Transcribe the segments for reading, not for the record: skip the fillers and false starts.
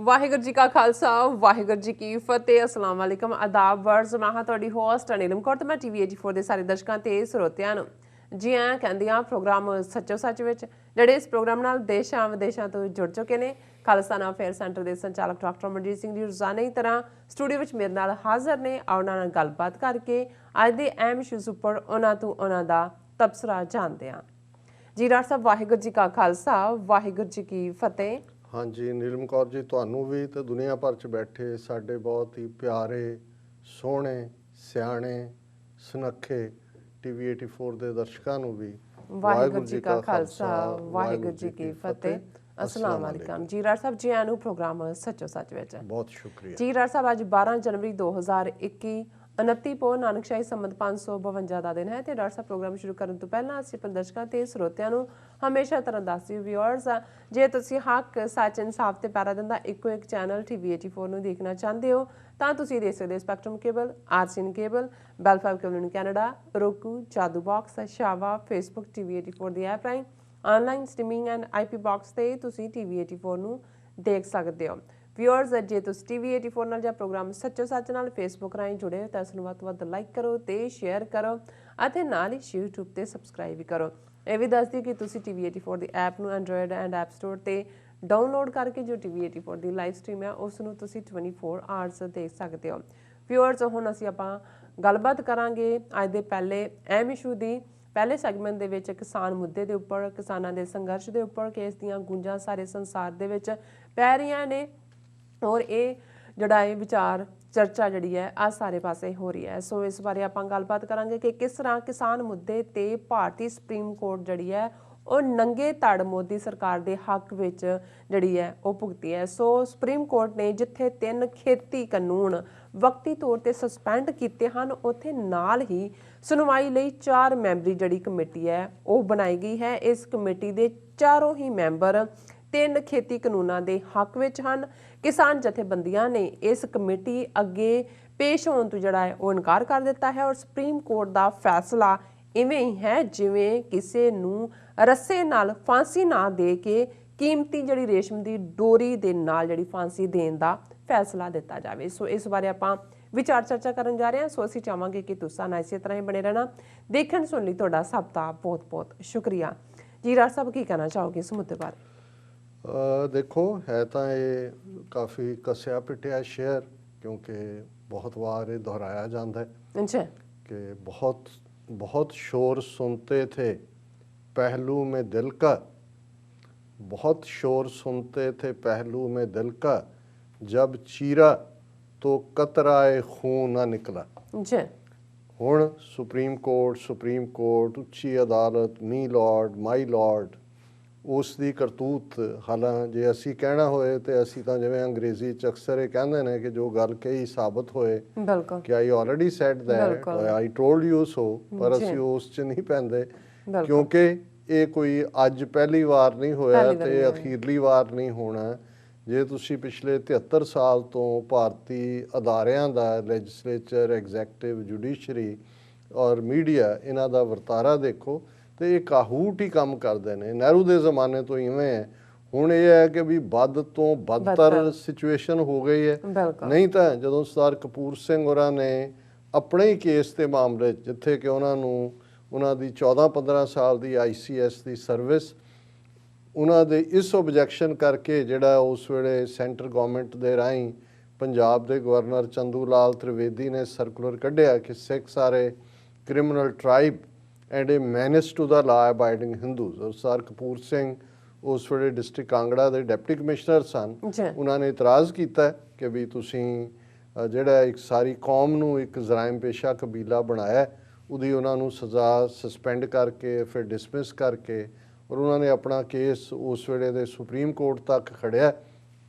ਵਾਹਿਗੁਰੂ ਜੀ ਕਾ ਖਾਲਸਾ ਵਾਹਿਗੁਰੂ ਜੀ ਕੀ ਫਤਿਹ। ਅਸਲਾਮ ਵਾਲੇਕਮ, ਆਦਾਬ ਵਰਜ਼। ਮੈਂ ਹਾਂ ਤੁਹਾਡੀ ਹੋਸਟ ਅਨੀਲਮ ਕੌਰ ਤੇ ਮੈਂ TV84 ਦੇ ਸਾਰੇ ਦਰਸ਼ਕਾਂ ਤੇ ਸਰੋਤਿਆਂ ਨੂੰ ਜੀ ਆਇਆਂ ਕਹਿੰਦੀਆਂ ਪ੍ਰੋਗਰਾਮ ਸੱਚੋ ਸੱਚ ਵਿੱਚ, ਜਿਹੜੇ ਇਸ ਪ੍ਰੋਗਰਾਮ ਨਾਲ ਦੇਸ਼ਾਂ ਵਿਦੇਸ਼ਾਂ ਤੋਂ ਜੁੜ ਚੁੱਕੇ ਨੇ। ਖਾਲਸਾਨਾ ਅਫੇਅਰ ਸੈਂਟਰ ਦੇ ਸੰਚਾਲਕ ਡਾਕਟਰ ਮਨਜੀਤ ਸਿੰਘ ਜੀ ਰੋਜ਼ਾਨਾ ਦੀ ਤਰ੍ਹਾਂ ਸਟੂਡੀਓ ਵਿੱਚ ਮੇਰੇ ਨਾਲ ਹਾਜ਼ਰ ਨੇ। ਉਹਨਾਂ ਨਾਲ ਗੱਲਬਾਤ ਕਰਕੇ ਅੱਜ ਦੇ ਅਹਿਮ ਇਸ਼ੂਜ਼ ਉੱਪਰ ਉਹਨਾਂ ਤੋਂ ਉਹਨਾਂ ਦਾ ਤਬਸਰਾ ਜਾਣਦੇ ਹਾਂ। ਜੀ ਡਾਕਟਰ ਸਾਹਿਬ, ਵਾਹਿਗੁਰੂ ਜੀ ਕਾ ਖਾਲਸਾ ਵਾਹਿਗੁਰੂ ਜੀ ਕੀ ਫਤਿਹ। हाँ जी, नीलम कौर जी, ਤੁਹਾਨੂੰ ਵੀ ਤੇ ਦੁਨੀਆ ਭਰ 'ਚ ਬੈਠੇ ਸਾਡੇ ਬਹੁਤ ਹੀ ਪਿਆਰੇ, ਸੋਹਣੇ, ਸਿਆਣੇ, ਸੁਨੱਖੇ TV84 ਦੇ ਦਰਸ਼ਕਾਂ ਨੂੰ ਵੀ ਵਾਹਿਗੁਰੂ ਜੀ ਕਾ ਖਾਲਸਾ ਵਾਹਿਗੁਰੂ ਜੀ ਕੀ ਫਤਿਹ। अस्सलाम वालेकुम। जी रार साहब, जी आनू प्रोग्राम सचो सच विच बहुत शुक्रिया। जी रार साहब, अज 12 जनवरी 2021 29 ਪੋ ਨਾਨਕਸ਼ਾਹੀ ਸੰਮਤ 552 ਦਾ ਦਿਨ ਹੈ ਤੇ ਡਾਕਟਰ ਸਾਹਿਬ ਪ੍ਰੋਗਰਾਮ ਸ਼ੁਰੂ ਕਰਨ ਤੋਂ ਪਹਿਲਾਂ ਅਸੀਂ ਆਪਣੇ ਦਰਸ਼ਕਾਂ ਤੇ ਸਰੋਤਿਆਂ ਨੂੰ ਹਮੇਸ਼ਾ ਤਰ੍ਹਾਂ ਦੱਸਦੇ ਵਿਊਅਰਸ, ਜੇ ਤੁਸੀਂ ਹੱਕ ਸੱਚ ਇਨਸਾਫ ਤੇ ਪੈਰਾ ਦਿੰਦਾ ਇੱਕੋ ਇੱਕ ਚੈਨਲ TV84 ਨੂੰ ਦੇਖਣਾ ਚਾਹੁੰਦੇ ਹੋ ਤਾਂ ਤੁਸੀਂ ਦੇਖ ਸਕਦੇ ਹੋ spectrum cable, RCN cable, Bell 5 cable in Canada, roku, Jadoo box, ਸ਼ਾਵਾ, ਫੇਸਬੁੱਕ TV84 ਦੀ ਐਪ ਰਾਹੀਂ online streaming and IP box ਤੇ ਤੁਸੀਂ TV84 ਨੂੰ ਦੇਖ ਸਕਦੇ ਹੋ। ਵਿਊਅਰਸ, ਜੇ ਤੁਸੀਂ TV84 ਨਾਲ ਜਾਂ ਪ੍ਰੋਗਰਾਮ ਸੱਚੋ ਸੱਚ ਨਾਲ ਫੇਸਬੁੱਕ ਰਾਹੀਂ ਜੁੜੇ ਹੋ ਤਾਂ ਇਸ ਨੂੰ ਵੱਧ ਤੋਂ ਵੱਧ ਲਾਈਕ ਕਰੋ ਤੇ ਸ਼ੇਅਰ ਕਰੋ ਅਤੇ ਨਾਲ ਹੀ YouTube ਤੇ ਸਬਸਕ੍ਰਾਈਬ ਵੀ ਕਰੋ। ਇਹ ਵੀ ਦੱਸ ਦਿਓ ਕਿ ਤੁਸੀਂ TV84 ਦੀ ਐਪ ਨੂੰ ਐਂਡਰੋਇਡ ਐਂਡ ਐਪ ਸਟੋਰ ਤੇ ਡਾਊਨਲੋਡ ਕਰਕੇ ਜੋ TV84 ਦੀ ਲਾਈਵ ਸਟ੍ਰੀਮ ਹੈ ਉਸ ਨੂੰ ਤੁਸੀਂ 24 ਆਵਰਸ ਦੇਖ ਸਕਦੇ ਹੋ। ਵਿਊਅਰਸ, ਹੁਣ ਅਸੀਂ ਆਪਾਂ ਗੱਲਬਾਤ ਕਰਾਂਗੇ ਅੱਜ ਦੇ ਪਹਿਲੇ ਅਹਿਮ ਇਸ਼ੂ ਦੀ। ਪਹਿਲੇ ਸੈਗਮੈਂਟ ਦੇ ਵਿੱਚ ਕਿਸਾਨ ਮੁੱਦੇ ਦੇ ਉੱਪਰ, ਕਿਸਾਨਾਂ ਦੇ ਸੰਘਰਸ਼ ਦੇ ਉੱਪਰ, ਕਿ ਇਸ ਦੀਆਂ ਗੂੰਜਾਂ ਸਾਰੇ ਸੰਸਾਰ ਦੇ ਵਿੱਚ ਪੈ ਰਹੀਆਂ ਨੇ ਔਰ ਇਹ ਜਿਹੜਾ ਇਹ ਵਿਚਾਰ ਚਰਚਾ ਜਿਹੜੀ ਹੈ ਆ ਸਾਰੇ ਪਾਸੇ ਹੋ ਰਹੀ ਹੈ। ਸੋ ਇਸ ਬਾਰੇ ਆਪਾਂ ਗੱਲਬਾਤ ਕਰਾਂਗੇ ਕਿ ਕਿਸ ਤਰ੍ਹਾਂ ਕਿਸਾਨ ਮੁੱਦੇ ਤੇ ਭਾਰਤੀ ਸੁਪਰੀਮ ਕੋਰਟ ਜਿਹੜੀ ਹੈ ਉਹ ਨੰਗੇ ਧੜ ਮੋਦੀ ਸਰਕਾਰ ਦੇ ਹੱਕ ਵਿੱਚ ਜਿਹੜੀ ਹੈ ਉਹ ਭੁਗਤੀ ਹੈ। ਸੋ ਸੁਪਰੀਮ ਕੋਰਟ ਨੇ ਜਿੱਥੇ 3 ਖੇਤੀ ਕਾਨੂੰਨ ਵਕਤੀ ਤੌਰ ਤੇ ਸਸਪੈਂਡ ਕੀਤੇ ਹਨ, ਉੱਥੇ ਨਾਲ ਹੀ ਸੁਣਵਾਈ ਲਈ 4 ਮੈਂਬਰੀ ਜਿਹੜੀ ਕਮੇਟੀ ਹੈ ਉਹ ਬਣਾਈ ਗਈ ਹੈ। ਇਸ ਕਮੇਟੀ ਦੇ ਚਾਰੋਂ ਹੀ ਮੈਂਬਰ 3 ਖੇਤੀ ਕਾਨੂੰਨਾਂ ਦੇ ਹੱਕ ਵਿੱਚ ਹਨ। ਕਿਸਾਨ ਜਥੇਬੰਦੀਆਂ ਨੇ ਇਸ ਕਮੇਟੀ ਅੱਗੇ ਪੇਸ਼ ਹੋਣ ਤੋਂ ਜਿਹੜਾ ਹੈ ਉਹ ਇਨਕਾਰ ਕਰ ਦਿੱਤਾ ਹੈ ਔਰ ਸੁਪਰੀਮ ਕੋਰਟ ਦਾ ਫੈਸਲਾ ਇਵੇਂ ਹੀ ਹੈ ਜਿਵੇਂ ਕਿਸੇ ਨੂੰ ਰੱਸੇ ਨਾਲ ਫਾਂਸੀ ਨਾ ਦੇ ਕੇ ਕੀਮਤੀ ਜਿਹੜੀ ਰੇਸ਼ਮ ਦੀ ਡੋਰੀ ਦੇ ਨਾਲ ਜਿਹੜੀ ਫਾਂਸੀ ਦੇਣ ਦਾ ਫੈਸਲਾ ਦਿੱਤਾ ਜਾਵੇ। ਸੋ ਇਸ ਬਾਰੇ ਆਪਾਂ ਵਿਚਾਰ ਚਰਚਾ ਕਰਨ ਜਾ ਰਹੇ ਹਾਂ। ਸੋ ਅਸੀਂ ਚਾਹਾਂਗੇ ਕਿ ਤੁਸੀਂ ਨਾ ਇਸੇ ਤਰ੍ਹਾਂ ਹੀ ਬਣੇ ਰਹਿਣਾ। ਦੇਖਣ ਸੁਣ ਲਈ ਤੁਹਾਡਾ ਸਭ ਦਾ ਬਹੁਤ ਬਹੁਤ ਸ਼ੁਕਰੀਆ। ਜੀ ਰਾਜ ਸਾਹਿਬ, ਕੀ ਕਹਿਣਾ ਚਾਹੋਗੇ ਇਸ ਮੁੱਦੇ ਬਾਰੇ? ਦੇਖੋ, ਹੈ ਤਾਂ ਇਹ ਕਾਫੀ ਕਸਿਆ ਪਿਟਿਆ ਸ਼ੇਅਰ, ਕਿਉਂਕਿ ਬਹੁਤ ਵਾਰ ਇਹ ਦੁਹਰਾਇਆ ਜਾਂਦਾ ਹੈ ਅੱਛਾ कि बहुत शोर सुनते थे पहलू में दिल का, बहुत शोर सुनते थे पहलू में दिल का, जब चीरा तो कतराए खून ना निकला। जी हुण सुप्रीम कोर्ट ਉੱਚੀ ਅਦਾਲਤ, ਮੀ ਲॉर्ड ਮਾਈ ਲॉर्ड, ਉਸ ਦੀ ਕਰਤੂਤ। ਹਾਲਾਂ ਜੇ ਅਸੀਂ ਕਹਿਣਾ ਹੋਏ ਤੇ ਅਸੀਂ ਤਾਂ ਜਿਵੇਂ ਅੰਗਰੇਜ਼ੀ 'ਚ ਅਕਸਰ ਇਹ ਕਹਿੰਦੇ ਨੇ ਕਿ ਜੋ ਗੱਲ ਕਹੀ ਸਾਬਤ ਹੋਏ, ਬਿਲਕੁਲ ਕਿ I already said that, I told you so, ਪਰ ਅਸੀਂ ਉਸ 'ਚ ਨਹੀਂ ਪੈਂਦੇ ਕਿਉਂਕਿ ਇਹ ਕੋਈ ਅੱਜ ਪਹਿਲੀ ਵਾਰ ਨਹੀਂ ਹੋਇਆ ਤੇ ਅਖੀਰਲੀ ਵਾਰ ਨਹੀਂ ਹੋਣਾ। ਜੇ ਤੁਸੀਂ ਪਿਛਲੇ 73 ਸਾਲ ਤੋਂ ਭਾਰਤੀ ਅਦਾਰਿਆਂ ਦਾ, ਲੈਜਿਸਲੇਚਰ, ਐਗਜ਼ੈਕਟਿਵ, ਜੁਡੀਸ਼ਰੀ ਔਰ ਮੀਡੀਆ, ਇਹਨਾਂ ਦਾ ਵਰਤਾਰਾ ਦੇਖੋ ਤੇ ਇਹ ਕਾਹੂਟ ਹੀ ਕੰਮ ਕਰਦੇ ਨੇ। ਨਹਿਰੂ ਦੇ ਜ਼ਮਾਨੇ ਤੋਂ ਇਵੇਂ ਹੈ। ਹੁਣ ਇਹ ਹੈ ਕਿ ਵੀ ਵੱਧ ਤੋਂ ਬਦਤਰ ਸਿਚੁਏਸ਼ਨ ਹੋ ਗਈ ਹੈ। ਨਹੀਂ ਤਾਂ ਜਦੋਂ ਸਰਦਾਰ ਕਪੂਰ ਸਿੰਘ ਹੋਰਾਂ ਨੇ ਆਪਣੇ ਹੀ ਕੇਸ ਦੇ ਮਾਮਲੇ 'ਚ, ਜਿੱਥੇ ਕਿ ਉਹਨਾਂ ਦੀ 14-15 ਸਾਲ ਦੀ ICS ਦੀ ਸਰਵਿਸ, ਉਹਨਾਂ ਦੇ ਇਸ ਓਬਜੈਕਸ਼ਨ ਕਰਕੇ ਜਿਹੜਾ ਉਸ ਵੇਲੇ ਸੈਂਟਰ ਗੌਰਮੈਂਟ ਦੇ ਰਾਹੀਂ ਪੰਜਾਬ ਦੇ ਗਵਰਨਰ ਚੰਦੂ ਲਾਲ ਤ੍ਰਿਵੇਦੀ ਨੇ ਸਰਕੂਲਰ ਕੱਢਿਆ ਕਿ ਸਿੱਖ ਸਾਰੇ criminal tribe and a menace to the law abiding Hindus. ਔਰ ਸਰ ਕਪੂਰ ਸਿੰਘ ਉਸ ਵੇਲੇ ਡਿਸਟ੍ਰਿਕਟ ਕਾਂਗੜਾ ਦੇ ਡਿਪਟੀ ਕਮਿਸ਼ਨਰ ਸਨ। ਉਹਨਾਂ ਨੇ ਇਤਰਾਜ਼ ਕੀਤਾ ਕਿ ਵੀ ਤੁਸੀਂ ਜਿਹੜਾ ਇੱਕ ਸਾਰੀ ਕੌਮ ਨੂੰ ਇੱਕ ਜਰਾਇਮ ਪੇਸ਼ਾ ਕਬੀਲਾ ਬਣਾਇਆ, ਉਹਦੀ ਉਹਨਾਂ ਨੂੰ ਸਜ਼ਾ ਸਸਪੈਂਡ ਕਰਕੇ ਫਿਰ ਡਿਸਮਿਸ ਕਰਕੇ, ਔਰ ਉਹਨਾਂ ਨੇ ਆਪਣਾ ਕੇਸ ਉਸ ਵੇਲੇ ਦੇ ਸੁਪਰੀਮ ਕੋਰਟ ਤੱਕ ਖੜਿਆ।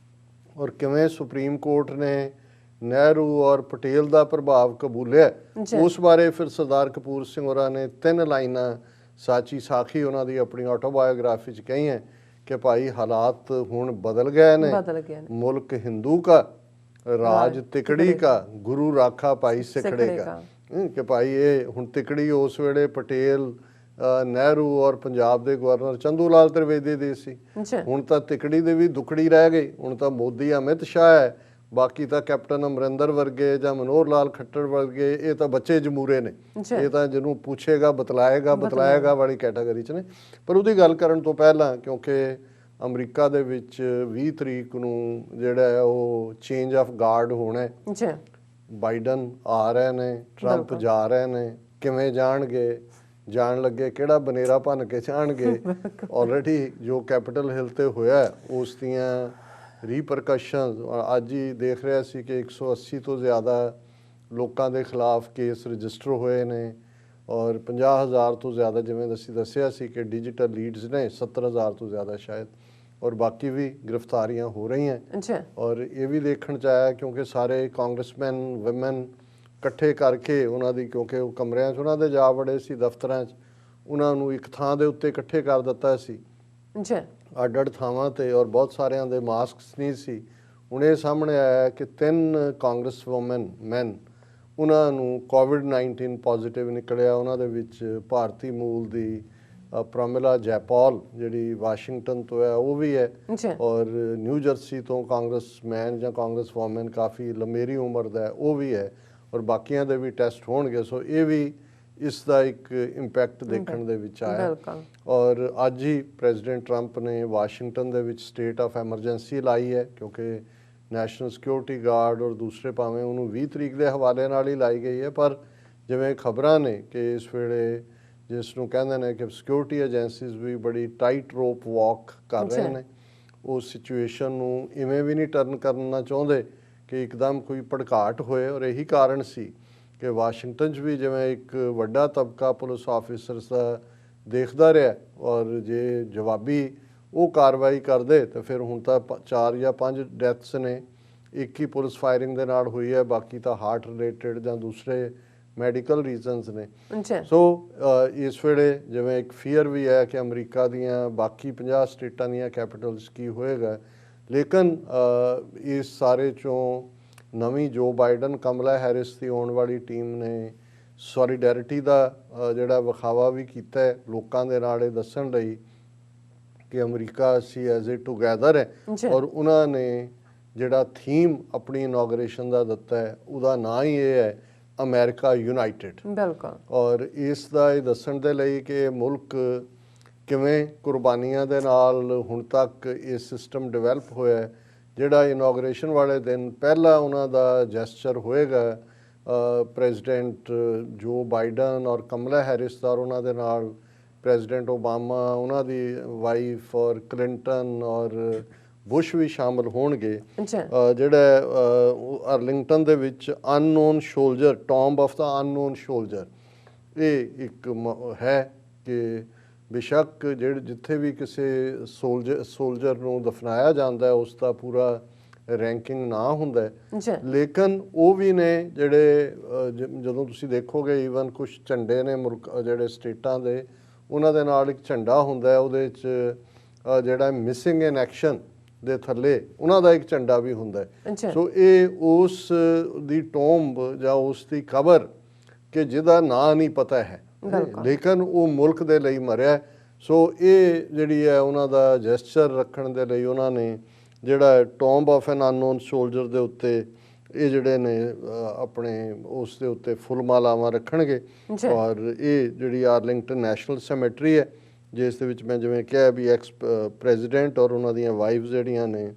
ਔਰ ਕਿਵੇਂ ਸੁਪਰੀਮ ਕੋਰਟ ਨੇ ਨਹਿਰੂ ਔਰ ਪਟੇਲ ਦਾ ਪ੍ਰਭਾਵ ਕਬੂਲਿਆ, ਉਸ ਬਾਰੇ ਫਿਰ ਸਰਦਾਰ ਕਪੂਰ ਸਿੰਘ ਹੋਰਾਂ ਨੇ 3 ਲਾਈਨਾਂ ਸਾਚੀ ਸਾਖੀ ਉਹਨਾਂ ਦੀ ਆਪਣੀ ਆਟੋਬਾਇਓਗ੍ਰਾਫੀ 'ਚ ਕਹੀਆਂ ਕਿ ਭਾਈ ਹਾਲਾਤ ਹੁਣ ਬਦਲ ਗਏ ਨੇ, ਮੁਲਕ ਹਿੰਦੂ ਕਾ, ਰਾਜ ਤਿਕੜੀ ਕਾ, ਗੁਰੂ ਰਾਖਾ ਭਾਈ ਸਿਕੜੇ ਕਾ। ਕਿ ਭਾਈ ਇਹ ਹੁਣ ਤਿਕੜੀ ਉਸ ਵੇਲੇ ਪਟੇਲ ਨਹਿਰੂ ਔਰ ਪੰਜਾਬ ਦੇ ਗਵਰਨਰ ਚੰਦੂ ਲਾਲ ਤ੍ਰਿਵੇਦੀ ਦੀ ਸੀ। ਹੁਣ ਤਾਂ ਤਿਕੜੀ ਦੇ ਵੀ ਦੁਕੜੀ ਰਹਿ ਗਈ। ਹੁਣ ਤਾਂ ਮੋਦੀ ਅਮਿਤ ਸ਼ਾਹ ਹੈ, ਬਾਕੀ ਤਾਂ ਕੈਪਟਨ ਅਮਰਿੰਦਰ ਵਰਗੇ ਜਾਂ ਮਨੋਹਰ ਲਾਲ ਖੱਟੜ ਵਰਗੇ ਇਹ ਤਾਂ ਬੱਚੇ ਜਮੂਰੇ ਨੇ। ਇਹ ਤਾਂ ਜਿਹਨੂੰ ਪੁੱਛੇਗਾ ਬਤਲਾਏਗਾ ਵਾਲੀ ਕੈਟਾਗਰੀ 'ਚ ਨੇ। ਪਰ ਉਹਦੀ ਗੱਲ ਕਰਨ ਤੋਂ ਪਹਿਲਾਂ, ਕਿਉਂਕਿ ਅਮਰੀਕਾ ਦੇ ਵਿੱਚ 20 ਤਰੀਕ ਨੂੰ ਜਿਹੜਾ ਹੈ ਉਹ ਚੇਂਜ ਆਫ ਗਾਰਡ ਹੋਣਾ ਹੈ। ਬਾਈਡਨ ਆ ਰਹੇ ਨੇ, ਟਰੰਪ ਜਾ ਰਹੇ ਨੇ, ਕਿਵੇਂ ਜਾਣਗੇ, ਜਾਣ ਲੱਗੇ ਕਿਹੜਾ ਬਨੇਰਾ ਭੰਨ ਕੇ ਜਾਣਗੇ। ਆਲਰੇਡੀ ਜੋ ਕੈਪੀਟਲ ਹਿਲ ਤੇ ਹੋਇਆ ਉਸ ਦੀਆਂ ਰੀਪਰਕਸ਼ਨ ਅੱਜ ਹੀ ਦੇਖ ਰਿਹਾ ਸੀ ਕਿ 180 ਤੋਂ ਜ਼ਿਆਦਾ ਲੋਕਾਂ ਦੇ ਖਿਲਾਫ ਕੇਸ ਰਜਿਸਟਰ ਹੋਏ ਨੇ ਔਰ 50,000 ਤੋਂ ਜ਼ਿਆਦਾ, ਜਿਵੇਂ ਅਸੀਂ ਦੱਸਿਆ ਸੀ ਕਿ ਡਿਜੀਟਲ ਲੀਡਸ ਨੇ 70,000 ਤੋਂ ਜ਼ਿਆਦਾ ਸ਼ਾਇਦ, ਔਰ ਬਾਕੀ ਵੀ ਗ੍ਰਿਫਤਾਰੀਆਂ ਹੋ ਰਹੀਆਂ। ਔਰ ਇਹ ਵੀ ਦੇਖਣ 'ਚ ਆਇਆ ਕਿਉਂਕਿ ਸਾਰੇ ਕਾਂਗਰਸਮੈਨ ਵਿਮਨ ਇਕੱਠੇ ਕਰਕੇ ਉਹਨਾਂ ਦੀ, ਕਿਉਂਕਿ ਉਹ ਕਮਰਿਆਂ 'ਚ ਉਹਨਾਂ ਦੇ ਜਾ ਵੜੇ ਸੀ, ਦਫ਼ਤਰਾਂ 'ਚ, ਉਹਨਾਂ ਨੂੰ ਇੱਕ ਥਾਂ ਦੇ ਉੱਤੇ ਇਕੱਠੇ ਕਰ ਦਿੱਤਾ ਸੀ ਅੱਡ-ਅੱਡ ਥਾਵਾਂ ਤੇ, ਔਰ ਬਹੁਤ ਸਾਰਿਆਂ ਦੇ ਮਾਸਕਸ ਨਹੀਂ ਸੀ। ਹੁਣ ਇਹ ਸਾਹਮਣੇ ਆਇਆ ਕਿ 3 ਕਾਂਗਰਸ ਮੈਨ ਉਹਨਾਂ ਨੂੰ ਕੋਵਿਡ-19 ਪੋਜ਼ਿਟਿਵ ਨਿਕਲਿਆ। ਉਹਨਾਂ ਦੇ ਵਿੱਚ ਭਾਰਤੀ ਮੂਲ ਦੀ ਪ੍ਰਮਿਲਾ ਜੈਪਾਲ ਜਿਹੜੀ ਵਾਸ਼ਿੰਗਟਨ ਤੋਂ ਹੈ ਉਹ ਵੀ ਹੈ, ਔਰ ਨਿਊ ਜਰਸੀ ਤੋਂ ਕਾਂਗਰਸਮੈਨ ਜਾਂ ਕਾਂਗਰਸ ਵੂਮਨ ਕਾਫੀ ਲੰਮੇਰੀ ਉਮਰ ਦਾ ਹੈ ਉਹ ਵੀ ਹੈ, ਔਰ ਬਾਕੀਆਂ ਦੇ ਵੀ ਟੈਸਟ ਹੋਣਗੇ। ਸੋ ਇਹ ਵੀ ਇਸ ਦਾ ਇੱਕ ਇੰਪੈਕਟ ਦੇਖਣ ਦੇ ਵਿੱਚ ਆਇਆ। ਔਰ ਅੱਜ ਹੀ ਪ੍ਰੈਜ਼ੀਡੈਂਟ ਟਰੰਪ ਨੇ ਵਾਸ਼ਿੰਗਟਨ ਦੇ ਵਿੱਚ ਸਟੇਟ ਆਫ ਐਮਰਜੈਂਸੀ ਲਾਈ ਹੈ, ਕਿਉਂਕਿ ਨੈਸ਼ਨਲ ਸਿਕਿਉਰਿਟੀ ਗਾਰਡ ਔਰ ਦੂਸਰੇ ਭਾਵੇਂ ਉਹਨੂੰ 20 ਤਰੀਕ ਦੇ ਹਵਾਲੇ ਨਾਲ ਹੀ ਲਾਈ ਗਈ ਹੈ, ਪਰ ਜਿਵੇਂ ਖਬਰਾਂ ਨੇ ਕਿ ਇਸ ਵੇਲੇ ਜਿਸ ਨੂੰ ਕਹਿੰਦੇ ਨੇ ਕਿ ਸਿਕਿਉਰਿਟੀ ਏਜੰਸੀਜ਼ ਵੀ ਬੜੀ ਟਾਈਟ ਰੋਪ ਵਾਕ ਕਰ ਰਹੇ ਨੇ, ਉਸ ਸਿਚੁਏਸ਼ਨ ਨੂੰ ਇਵੇਂ ਵੀ ਨਹੀਂ ਟਰਨ ਕਰਨਾ ਚਾਹੁੰਦੇ ਕਿ ਇੱਕਦਮ ਕੋਈ ਭੜਕਾਟ ਹੋਏ। ਔਰ ਇਹੀ ਕਾਰਨ ਸੀ ਕਿ ਵਾਸ਼ਿੰਗਟਨ 'ਚ ਵੀ ਜਿਵੇਂ ਇੱਕ ਵੱਡਾ ਤਬਕਾ ਪੁਲਿਸ ਆਫਿਸਰਸ ਦਾ ਦੇਖਦਾ ਰਿਹਾ, ਔਰ ਜੇ ਜਵਾਬੀ ਉਹ ਕਾਰਵਾਈ ਕਰਦੇ ਤਾਂ ਫਿਰ ਹੁਣ ਤਾਂ 4 ਜਾਂ 5 ਡੈਥਸ ਨੇ। ਇੱਕ ਹੀ ਪੁਲਿਸ ਫਾਇਰਿੰਗ ਦੇ ਨਾਲ ਹੋਈ ਹੈ, ਬਾਕੀ ਤਾਂ ਹਾਰਟ ਰਿਲੇਟਡ ਜਾਂ ਦੂਸਰੇ ਮੈਡੀਕਲ ਰੀਜ਼ਨਸ ਨੇ। ਸੋ ਇਸ ਵੇਲੇ ਜਿਵੇਂ ਇੱਕ ਫੀਅਰ ਵੀ ਹੈ ਕਿ ਅਮਰੀਕਾ ਦੀਆਂ ਬਾਕੀ 50 ਸਟੇਟਾਂ ਦੀਆਂ ਕੈਪੀਟਲਸ ਕੀ ਹੋਏਗਾ, ਲੇਕਿਨ ਇਸ ਸਾਰੇ 'ਚੋਂ ਨਵੀਂ ਜੋ ਬਾਈਡਨ ਕਮਲਾ ਹੈਰਿਸ ਦੀ ਆਉਣ ਵਾਲੀ ਟੀਮ ਨੇ ਸੋਲੀਡੈਰਿਟੀ ਦਾ ਜਿਹੜਾ ਵਿਖਾਵਾ ਵੀ ਕੀਤਾ ਹੈ ਲੋਕਾਂ ਦੇ ਨਾਲ, ਇਹ ਦੱਸਣ ਲਈ ਕਿ ਅਮਰੀਕਾ ਅਸੀਂ ਐਜ਼ ਏ ਟੂਗੈਦਰ ਹੈ। ਔਰ ਉਹਨਾਂ ਨੇ ਜਿਹੜਾ ਥੀਮ ਆਪਣੀ ਇਨੋਗ੍ਰੇਸ਼ਨ ਦਾ ਦਿੱਤਾ ਹੈ ਉਹਦਾ ਨਾਂ ਹੀ ਇਹ ਹੈ ਅਮਰੀਕਾ ਯੂਨਾਈਟਿਡ। ਔਰ ਇਸ ਦਾ ਇਹ ਦੱਸਣ ਦੇ ਲਈ ਕਿ ਮੁਲਕ ਕਿਵੇਂ ਕੁਰਬਾਨੀਆਂ ਦੇ ਨਾਲ ਹੁਣ ਤੱਕ ਇਹ ਸਿਸਟਮ ਡਿਵੈਲਪ ਹੋਇਆ। ਜਿਹੜਾ ਇਨੋਗ੍ਰੇਸ਼ਨ ਵਾਲੇ ਦਿਨ ਪਹਿਲਾ ਉਹਨਾਂ ਦਾ ਜੈਸਚਰ ਹੋਏਗਾ ਪ੍ਰੈਜ਼ੀਡੈਂਟ ਜੋ ਬਾਈਡਨ ਔਰ ਕਮਲਾ ਹੈਰਿਸ ਦਾ, ਔਰ ਉਹਨਾਂ ਦੇ ਨਾਲ ਪ੍ਰੈਜ਼ੀਡੈਂਟ ਓਬਾਮਾ, ਉਹਨਾਂ ਦੀ ਵਾਈਫ ਔਰ ਕਲਿੰਟਨ ਔਰ ਬੁਸ਼ ਵੀ ਸ਼ਾਮਲ ਹੋਣਗੇ। ਜਿਹੜਾ ਅਰਲਿੰਗਟਨ ਦੇ ਵਿੱਚ ਅਨਨੋਨ ਸ਼ੋਲਜਰ, ਟੌਂਬ ਆਫ ਦਾ ਅਨਨੋਨ ਸ਼ੋਲਜਰ, ਇਹ ਇੱਕ ਹੈ ਕਿ ਬੇਸ਼ੱਕ ਜਿੱਥੇ ਵੀ ਕਿਸੇ ਸੋਲਜਰ ਨੂੰ ਦਫਨਾਇਆ ਜਾਂਦਾ ਉਸ ਦਾ ਪੂਰਾ ਰੈਂਕਿੰਗ ਨਾ ਹੁੰਦਾ ਹੈ, ਲੇਕਿਨ ਉਹ ਵੀ ਨੇ ਜਿਹੜੇ ਜਦੋਂ ਤੁਸੀਂ ਦੇਖੋਗੇ ਈਵਨ ਕੁਝ ਝੰਡੇ ਨੇ ਮੁਲਕ ਜਿਹੜੇ ਸਟੇਟਾਂ ਦੇ, ਉਹਨਾਂ ਦੇ ਨਾਲ ਇੱਕ ਝੰਡਾ ਹੁੰਦਾ ਹੈ, ਉਹਦੇ 'ਚ ਜਿਹੜਾ ਮਿਸਿੰਗ ਇਨ ਐਕਸ਼ਨ ਦੇ ਥੱਲੇ ਉਹਨਾਂ ਦਾ ਇੱਕ ਝੰਡਾ ਵੀ ਹੁੰਦਾ ਹੈ। ਸੋ ਇਹ ਉਸ ਦੀ ਟੌਂਬ ਜਾਂ ਉਸ ਦੀ ਕਬਰ ਕਿ ਜਿਹਦਾ ਨਾਂ ਨਹੀਂ ਪਤਾ ਹੈ, ਲੇਕਿਨ ਉਹ ਮੁਲਕ ਦੇ ਲਈ ਮਰਿਆ। ਸੋ ਇਹ ਜਿਹੜੀ ਹੈ ਉਹਨਾਂ ਦਾ ਜੈਸਚਰ ਰੱਖਣ ਦੇ ਲਈ ਉਹਨਾਂ ਨੇ ਜਿਹੜਾ ਟੌਂਬ ਆਫ ਐਨ ਅਨਨੋਨ ਸੋਲਜਰ ਦੇ ਉੱਤੇ ਇਹ ਜਿਹੜੇ ਨੇ ਆਪਣੇ ਉਸ ਦੇ ਉੱਤੇ ਫੁੱਲ ਮਾਲਾਵਾਂ ਰੱਖਣਗੇ। ਔਰ ਇਹ ਜਿਹੜੀ ਆਰਲਿੰਗਟਨ ਨੈਸ਼ਨਲ ਸੈਮੇਟਰੀ ਹੈ ਜਿਸ ਦੇ ਵਿੱਚ ਮੈਂ ਜਿਵੇਂ ਕਿਹਾ ਵੀ ਐਕਸ ਪ੍ਰੈਜ਼ੀਡੈਂਟ ਔਰ ਉਹਨਾਂ ਦੀਆਂ ਵਾਈਫਸ ਜਿਹੜੀਆਂ ਨੇ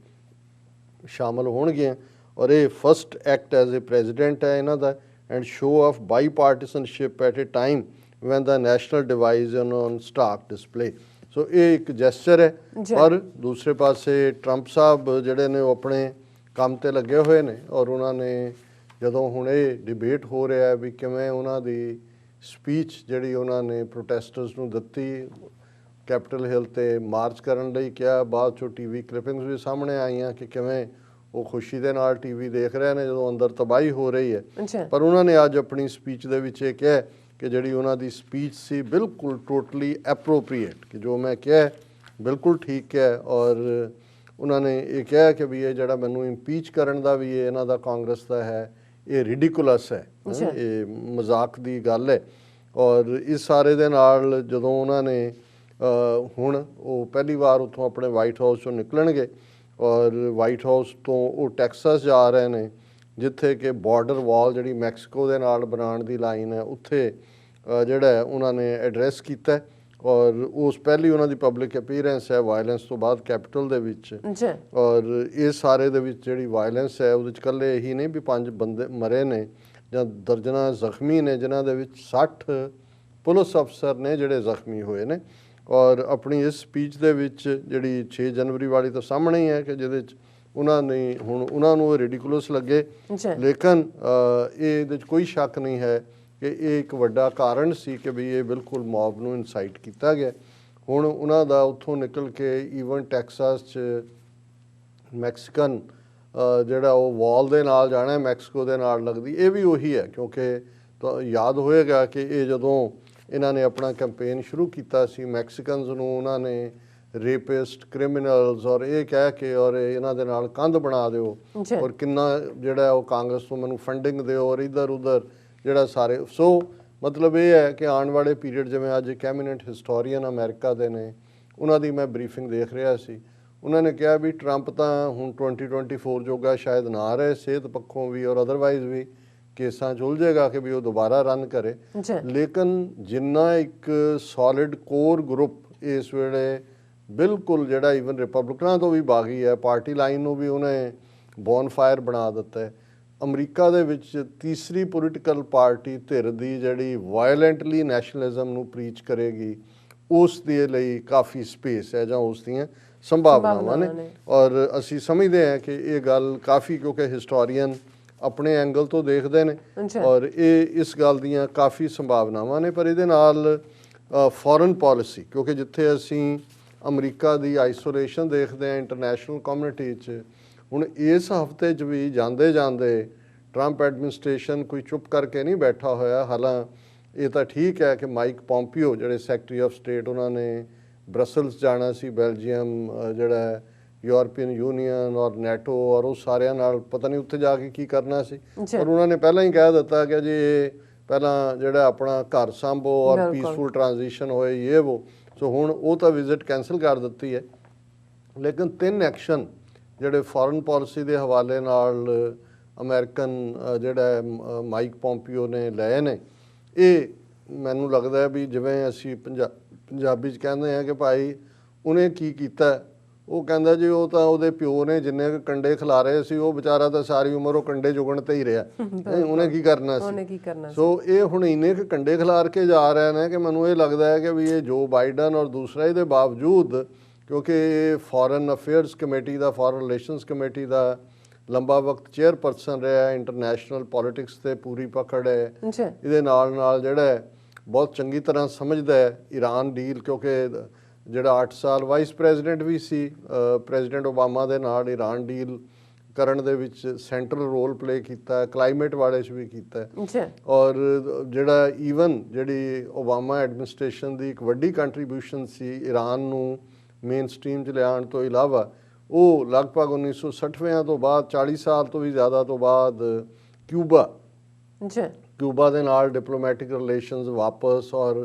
ਸ਼ਾਮਲ ਹੋਣਗੀਆਂ। ਔਰ ਇਹ first act as a president ਹੈ ਇਹਨਾਂ ਦਾ, and show of bipartisanship at a time when the national division on stark display. So ਇਹ ਇੱਕ ਜੈਸਚਰ ਹੈ। ਔਰ ਦੂਸਰੇ ਪਾਸੇ ਟਰੰਪ ਸਾਹਿਬ ਜਿਹੜੇ ਨੇ ਉਹ ਆਪਣੇ ਕੰਮ ਤੇ ਲੱਗੇ ਹੋਏ ਨੇ, ਔਰ ਉਹਨਾਂ ਨੇ ਜਦੋਂ ਹੁਣ ਇਹ ਡਿਬੇਟ ਹੋ ਰਿਹਾ ਵੀ ਕਿਵੇਂ ਉਹਨਾਂ ਦੀ ਸਪੀਚ ਜਿਹੜੀ ਉਹਨਾਂ ਨੇ ਪ੍ਰੋਟੈਸਟਰਸ ਨੂੰ ਦਿੱਤੀ ਕੈਪੀਟਲ ਹਿਲ ਤੇ ਮਾਰਚ ਕਰਨ ਲਈ ਕਿਹਾ, ਬਾਅਦ 'ਚੋਂ TV ਕਲਿੱਪਿੰਗਸ ਵੀ ਸਾਹਮਣੇ ਆਈਆਂ ਕਿ ਕਿਵੇਂ ਉਹ ਖੁਸ਼ੀ ਦੇ ਨਾਲ TV ਦੇਖ ਰਹੇ ਨੇ ਜਦੋਂ ਅੰਦਰ ਤਬਾਹੀ ਹੋ ਰਹੀ ਹੈ। ਪਰ ਉਹਨਾਂ ਨੇ ਅੱਜ ਆਪਣੀ ਸਪੀਚ ਦੇ ਵਿੱਚ ਇਹ ਕਿਹਾ ਕਿ ਜਿਹੜੀ ਉਹਨਾਂ ਦੀ ਸਪੀਚ ਸੀ ਬਿਲਕੁਲ ਟੋਟਲੀ ਐਪਰੋਪਰੀਏਟ, ਕਿ ਜੋ ਮੈਂ ਕਿਹਾ ਬਿਲਕੁਲ ਠੀਕ ਹੈ। ਔਰ ਉਹਨਾਂ ਨੇ ਇਹ ਕਿਹਾ ਕਿ ਵੀ ਇਹ ਜਿਹੜਾ ਮੈਨੂੰ ਇੰਪੀਚ ਕਰਨ ਦਾ ਵੀ ਇਹਨਾਂ ਦਾ ਕਾਂਗਰਸ ਦਾ ਹੈ, ਇਹ ਰਿਡੀਕੂਲਸ ਹੈ, ਇਹ ਮਜ਼ਾਕ ਦੀ ਗੱਲ ਹੈ। ਔਰ ਇਸ ਸਾਰੇ ਦੇ ਨਾਲ ਜਦੋਂ ਉਹਨਾਂ ਨੇ ਹੁਣ ਉਹ ਪਹਿਲੀ ਵਾਰ ਉੱਥੋਂ ਆਪਣੇ ਵਾਈਟ ਹਾਊਸ ਚੋਂ ਨਿਕਲਣਗੇ ਔਰ ਵਾਈਟ ਹਾਊਸ ਤੋਂ ਉਹ ਟੈਕਸਾਸ ਜਾ ਰਹੇ ਨੇ, ਜਿੱਥੇ ਕਿ ਬਾਰਡਰ ਵਾਲ ਜਿਹੜੀ ਮੈਕਸੀਕੋ ਦੇ ਨਾਲ ਬਣਾਉਣ ਦੀ ਲਾਈਨ ਹੈ, ਉੱਥੇ ਜਿਹੜਾ ਉਹਨਾਂ ਨੇ ਐਡਰੈਸ ਕੀਤਾ ਔਰ ਉਸ ਪਹਿਲੀ ਉਹਨਾਂ ਦੀ ਪਬਲਿਕ ਅਪੀਅਰੈਂਸ ਹੈ ਵਾਇਲੈਂਸ ਤੋਂ ਬਾਅਦ ਕੈਪੀਟਲ ਦੇ ਵਿੱਚ। ਔਰ ਇਹ ਸਾਰੇ ਦੇ ਵਿੱਚ ਜਿਹੜੀ ਵਾਇਲੈਂਸ ਹੈ ਉਹਦੇ 'ਚ ਇਕੱਲੇ ਇਹੀ ਨਹੀਂ ਵੀ 5 ਬੰਦੇ ਮਰੇ ਨੇ ਜਾਂ ਦਰਜਨਾਂ ਜ਼ਖਮੀ ਨੇ, ਜਿਨ੍ਹਾਂ ਦੇ ਵਿੱਚ 60 ਪੁਲਿਸ ਅਫਸਰ ਨੇ ਜਿਹੜੇ ਜ਼ਖਮੀ ਹੋਏ ਨੇ। ਔਰ ਆਪਣੀ ਇਸ ਸਪੀਚ ਦੇ ਵਿੱਚ ਜਿਹੜੀ 6 ਜਨਵਰੀ ਵਾਲੀ ਤਾਂ ਸਾਹਮਣੇ ਹੀ ਹੈ ਕਿ ਜਿਹਦੇ 'ਚ ਉਹਨਾਂ ਨੇ ਹੁਣ ਉਹਨਾਂ ਨੂੰ ਰੈਡੀਕੂਲਸ ਲੱਗੇ, ਲੇਕਿਨ ਇਹਦੇ 'ਚ ਕੋਈ ਸ਼ੱਕ ਨਹੀਂ ਹੈ ਕਿ ਇਹ ਇੱਕ ਵੱਡਾ ਕਾਰਨ ਸੀ ਕਿ ਵੀ ਇਹ ਬਿਲਕੁਲ ਮੌਬ ਨੂੰ ਇਨਸਾਈਟ ਕੀਤਾ ਗਿਆ। ਹੁਣ ਉਹਨਾਂ ਦਾ ਉੱਥੋਂ ਨਿਕਲ ਕੇ ਈਵਨ ਟੈਕਸਾਸ 'ਚ ਮੈਕਸੀਕਨ ਜਿਹੜਾ ਉਹ ਵਾਲ ਦੇ ਨਾਲ ਜਾਣਾ, ਮੈਕਸੀਕੋ ਦੇ ਨਾਲ ਲੱਗਦੀ, ਇਹ ਵੀ ਉਹੀ ਹੈ ਕਿਉਂਕਿ ਯਾਦ ਹੋਏਗਾ ਕਿ ਇਹ ਜਦੋਂ ਇਹਨਾਂ ਨੇ ਆਪਣਾ ਕੈਂਪੇਨ ਸ਼ੁਰੂ ਕੀਤਾ ਸੀ ਮੈਕਸੀਕਨਸ ਨੂੰ ਉਹਨਾਂ ਨੇ ਰੇਪਿਸਟ, ਕ੍ਰਿਮੀਨਲਸ ਔਰ ਇਹ ਕਹਿ ਕੇ ਔਰ ਇਹਨਾਂ ਦੇ ਨਾਲ ਕੰਧ ਬਣਾ ਦਿਓ ਔਰ ਕਿੰਨਾ ਜਿਹੜਾ ਉਹ ਕਾਂਗਰਸ ਤੋਂ ਮੈਨੂੰ ਫੰਡਿੰਗ ਦਿਓ ਔਰ ਇੱਧਰ ਉੱਧਰ ਜਿਹੜਾ ਸਾਰੇ। ਸੋ ਮਤਲਬ ਇਹ ਹੈ ਕਿ ਆਉਣ ਵਾਲੇ ਪੀਰੀਅਡ, ਜਿਵੇਂ ਅੱਜ ਇੱਕ ਐਮੀਨੈਂਟ ਹਿਸਟੋਰੀਅਨ ਅਮਰੀਕਾ ਦੇ ਨੇ, ਉਹਨਾਂ ਦੀ ਮੈਂ ਬਰੀਫਿੰਗ ਦੇਖ ਰਿਹਾ ਸੀ, ਉਹਨਾਂ ਨੇ ਕਿਹਾ ਵੀ ਟਰੰਪ ਤਾਂ ਹੁਣ 2024 ਜੋਗਾ ਸ਼ਾਇਦ ਨਾ ਰਹੇ, ਸਿਹਤ ਪੱਖੋਂ ਵੀ ਔਰ ਅਦਰਵਾਈਜ਼ ਵੀ ਕੇਸਾਂ 'ਚ ਉਲਝੇਗਾ ਕਿ ਵੀ ਉਹ ਦੁਬਾਰਾ ਰਨ ਕਰੇ, ਲੇਕਿਨ ਜਿੰਨਾ ਇੱਕ ਸੋਲਿਡ ਕੋਰ ਗਰੁੱਪ ਇਸ ਵੇਲੇ ਬਿਲਕੁਲ ਜਿਹੜਾ ਈਵਨ ਰਿਪਬਲਿਕਨਾਂ ਤੋਂ ਵੀ ਬਾਗੀ ਹੈ, ਪਾਰਟੀ ਲਾਈਨ ਨੂੰ ਵੀ ਉਹਨੇ ਬੋਨਫਾਇਰ ਬਣਾ ਦਿੱਤਾ ਹੈ। ਅਮਰੀਕਾ ਦੇ ਵਿੱਚ ਤੀਸਰੀ ਪੋਲੀਟੀਕਲ ਪਾਰਟੀ ਧਿਰ ਦੀ ਜਿਹੜੀ ਵਾਇਲੈਂਟਲੀ ਨੈਸ਼ਨਲਿਜ਼ਮ ਨੂੰ ਪ੍ਰੀਚ ਕਰੇਗੀ, ਉਸ ਦੇ ਲਈ ਕਾਫੀ ਸਪੇਸ ਹੈ ਜਾਂ ਉਸ ਦੀਆਂ ਸੰਭਾਵਨਾਵਾਂ ਨੇ। ਔਰ ਅਸੀਂ ਸਮਝਦੇ ਹਾਂ ਕਿ ਇਹ ਗੱਲ ਕਾਫੀ, ਕਿਉਂਕਿ ਹਿਸਟੋਰੀਅਨ ਆਪਣੇ ਐਂਗਲ ਤੋਂ ਦੇਖਦੇ ਨੇ ਔਰ ਇਹ ਇਸ ਗੱਲ ਦੀਆਂ ਕਾਫੀ ਸੰਭਾਵਨਾਵਾਂ ਨੇ। ਪਰ ਇਹਦੇ ਨਾਲ ਫੋਰਨ ਪਾਲਿਸੀ, ਕਿਉਂਕਿ ਜਿੱਥੇ ਅਸੀਂ ਅਮਰੀਕਾ ਦੀ ਆਈਸੋਲੇਸ਼ਨ ਦੇਖਦੇ ਹਾਂ ਇੰਟਰਨੈਸ਼ਨਲ ਕਮਿਊਨਿਟੀ 'ਚ, ਹੁਣ ਇਸ ਹਫ਼ਤੇ 'ਚ ਵੀ ਜਾਂਦੇ ਜਾਂਦੇ ਟਰੰਪ ਐਡਮਿਨਿਸਟ੍ਰੇਸ਼ਨ ਕੋਈ ਚੁੱਪ ਕਰਕੇ ਨਹੀਂ ਬੈਠਾ ਹੋਇਆ। ਹਾਲਾਂ ਇਹ ਤਾਂ ਠੀਕ ਹੈ ਕਿ ਮਾਈਕ ਪੋਂਪੀਓ ਜਿਹੜੇ ਸੈਕਟਰੀ ਆਫ ਸਟੇਟ, ਉਹਨਾਂ ਨੇ ਬਰਸਲਸ ਜਾਣਾ ਸੀ, ਬੈਲਜੀਅਮ ਜਿਹੜਾ ਯੂਰਪੀਅਨ ਯੂਨੀਅਨ ਔਰ ਨੈਟੋ ਔਰ ਉਹ ਸਾਰਿਆਂ ਨਾਲ ਪਤਾ ਨਹੀਂ ਉੱਥੇ ਜਾ ਕੇ ਕੀ ਕਰਨਾ ਸੀ, ਪਰ ਉਹਨਾਂ ਨੇ ਪਹਿਲਾਂ ਹੀ ਕਹਿ ਦਿੱਤਾ ਕਿ ਜੀ ਪਹਿਲਾਂ ਜਿਹੜਾ ਆਪਣਾ ਘਰ ਸੰਭੋ ਔਰ ਪੀਸਫੁਲ ਟ੍ਰਾਂਜੀਸ਼ਨ ਹੋਏ ਇਹ ਵੋ। ਸੋ ਹੁਣ ਉਹ ਤਾਂ ਵਿਜ਼ਿਟ ਕੈਂਸਲ ਕਰ ਦਿੱਤੀ ਹੈ, ਲੇਕਿਨ 3 ਐਕਸ਼ਨ ਜਿਹੜੇ ਫੋਰਨ ਪਾਲਿਸੀ ਦੇ ਹਵਾਲੇ ਨਾਲ ਅਮਰੀਕਨ ਜਿਹੜਾ ਮਾਈਕ ਪੋਂਪੀਓ ਨੇ ਲਏ ਨੇ, ਇਹ ਮੈਨੂੰ ਲੱਗਦਾ ਵੀ ਜਿਵੇਂ ਅਸੀਂ ਪੰਜਾਬੀ 'ਚ ਕਹਿੰਦੇ ਹਾਂ ਕਿ ਭਾਈ ਉਹਨੇ ਕੀ ਕੀਤਾ, ਉਹ ਕਹਿੰਦਾ ਜੀ ਉਹ ਤਾਂ ਉਹਦੇ ਪਿਓ ਨੇ ਜਿੰਨੇ ਕੁ ਕੰਡੇ ਖਿਲਾ ਰਹੇ ਸੀ, ਉਹ ਵਿਚਾਰਾ ਤਾਂ ਸਾਰੀ ਉਮਰ ਉਹ ਕੰਡੇ ਚੁਗਣ ਤੇ ਹੀ ਰਿਹਾ, ਉਹਨੇ ਕੀ ਕਰਨਾ ਸੀ। ਸੋ ਇਹ ਹੁਣ ਇੰਨੇ ਕੁ ਕੰਡੇ ਖਿਲਾਰ ਕੇ ਜਾ ਰਹੇ ਨੇ ਕਿ ਮੈਨੂੰ ਇਹ ਲੱਗਦਾ ਹੈ ਕਿ ਵੀ ਇਹ ਜੋ ਬਾਈਡਨ ਔਰ ਦੂਸਰਾ ਇਹਦੇ ਬਾਵਜੂਦ, ਕਿਉਂਕਿ ਇਹ ਫੋਰਨ ਅਫੇਅਰਸ ਕਮੇਟੀ ਦਾ, ਫੋਰਨ ਰਿਲੇਸ਼ਨਸ ਕਮੇਟੀ ਦਾ ਲੰਬਾ ਵਕਤ ਚੇਅਰਪਰਸਨ ਰਿਹਾ, ਇੰਟਰਨੈਸ਼ਨਲ ਪੋਲਿਟਿਕਸ ਤੇ ਪੂਰੀ ਪਕੜ ਹੈ, ਇਹਦੇ ਨਾਲ ਨਾਲ ਜਿਹੜਾ ਬਹੁਤ ਚੰਗੀ ਤਰ੍ਹਾਂ ਸਮਝਦਾ ਹੈ ਈਰਾਨ ਡੀਲ, ਕਿਉਂਕਿ ਜਿਹੜਾ 8 ਸਾਲ ਵਾਈਸ ਪ੍ਰੈਜ਼ੀਡੈਂਟ ਵੀ ਸੀ ਪ੍ਰੈਜ਼ੀਡੈਂਟ ਓਬਾਮਾ ਦੇ ਨਾਲ, ਈਰਾਨ ਡੀਲ ਕਰਨ ਦੇ ਵਿੱਚ ਸੈਂਟਰਲ ਰੋਲ ਪਲੇ ਕੀਤਾ, ਕਲਾਈਮੇਟ ਵਾਲੇ 'ਚ ਵੀ ਕੀਤਾ। ਔਰ ਜਿਹੜਾ ਈਵਨ ਜਿਹੜੀ ਓਬਾਮਾ ਐਡਮਿਨਿਸਟ੍ਰੇਸ਼ਨ ਦੀ ਇੱਕ ਵੱਡੀ ਕੰਟਰੀਬਿਊਸ਼ਨ ਸੀ ਈਰਾਨ ਨੂੰ ਮੇਨ ਸਟ੍ਰੀਮ 'ਚ ਲਿਆਉਣ ਤੋਂ ਇਲਾਵਾ, ਉਹ ਲਗਭਗ 1960ਵਿਆਂ ਤੋਂ ਬਾਅਦ 40 ਸਾਲ ਤੋਂ ਵੀ ਜ਼ਿਆਦਾ ਤੋਂ ਬਾਅਦ ਕਿਊਬਾ ਦੇ ਨਾਲ ਡਿਪਲੋਮੈਟਿਕ ਰਿਲੇਸ਼ਨਸ ਵਾਪਸ ਔਰ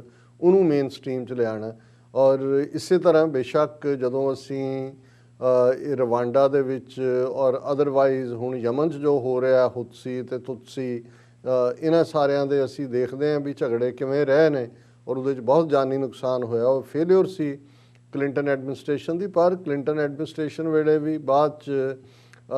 ਉਹਨੂੰ ਮੇਨ ਸਟ੍ਰੀਮ 'ਚ ਲਿਆਉਣਾ। ਔਰ ਇਸੇ ਤਰ੍ਹਾਂ ਬੇਸ਼ੱਕ ਜਦੋਂ ਅਸੀਂ ਰਵਾਂਡਾ ਦੇ ਵਿੱਚ ਔਰ ਅਦਰਵਾਈਜ਼ ਹੁਣ ਯਮਨ 'ਚ ਜੋ ਹੋ ਰਿਹਾ, ਹੁਤਸੀ ਤੇ ਤੁਤਸੀ, ਇਹਨਾਂ ਸਾਰਿਆਂ ਦੇ ਅਸੀਂ ਦੇਖਦੇ ਹਾਂ ਵੀ ਝਗੜੇ ਕਿਵੇਂ ਰਹੇ ਨੇ ਔਰ ਉਹਦੇ 'ਚ ਬਹੁਤ ਜਾਨੀ ਨੁਕਸਾਨ ਹੋਇਆ। ਉਹ ਫੇਲਿਅਰ ਸੀ ਕਲਿੰਟਨ ਐਡਮਿਨਿਸਟ੍ਰੇਸ਼ਨ ਦੀ, ਪਰ ਕਲਿੰਟਨ ਐਡਮਿਨਿਸਟ੍ਰੇਸ਼ਨ ਵੇਲੇ ਵੀ ਬਾਅਦ 'ਚ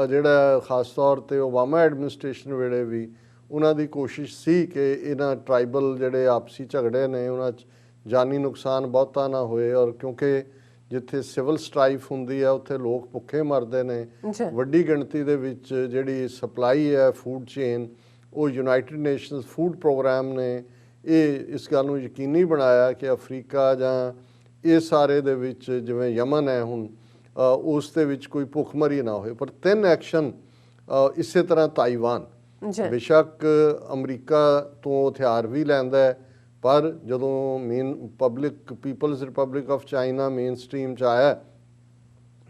ਜਿਹੜਾ ਖਾਸ ਤੌਰ 'ਤੇ ਓਬਾਮਾ ਐਡਮਿਨਿਸਟ੍ਰੇਸ਼ਨ ਵੇਲੇ ਵੀ ਉਹਨਾਂ ਦੀ ਕੋਸ਼ਿਸ਼ ਸੀ ਕਿ ਇਹਨਾਂ ਟਰਾਈਬਲ ਜਿਹੜੇ ਆਪਸੀ ਝਗੜੇ ਨੇ ਉਹਨਾਂ 'ਚ ਜਾਨੀ ਨੁਕਸਾਨ ਬਹੁਤਾ ਨਾ ਹੋਏ। ਔਰ ਕਿਉਂਕਿ ਜਿੱਥੇ ਸਿਵਲ ਸਟਰਾਈਫ ਹੁੰਦੀ ਹੈ ਉੱਥੇ ਲੋਕ ਭੁੱਖੇ ਮਰਦੇ ਨੇ, ਵੱਡੀ ਗਿਣਤੀ ਦੇ ਵਿੱਚ ਜਿਹੜੀ ਸਪਲਾਈ ਹੈ ਫੂਡ ਚੇਨ, ਉਹ ਯੂਨਾਈਟਿਡ ਨੇਸ਼ਨਸ ਫੂਡ ਪ੍ਰੋਗਰਾਮ ਨੇ ਇਹ ਇਸ ਗੱਲ ਨੂੰ ਯਕੀਨੀ ਬਣਾਇਆ ਕਿ ਅਫਰੀਕਾ ਜਾਂ ਇਹ ਸਾਰੇ ਦੇ ਵਿੱਚ ਜਿਵੇਂ ਯਮਨ ਹੈ ਹੁਣ, ਉਸ ਦੇ ਵਿੱਚ ਕੋਈ ਭੁੱਖਮਰੀ ਨਾ ਹੋਏ। ਪਰ 3 ਐਕਸ਼ਨ ਇਸੇ ਤਰ੍ਹਾਂ ਤਾਈਵਾਨ, ਬੇਸ਼ੱਕ ਅਮਰੀਕਾ ਤੋਂ ਹਥਿਆਰ ਵੀ ਲੈਂਦਾ ਹੈ, ਪਰ ਜਦੋਂ main People's Republic of China mainstream 'ਚ ਆਇਆ,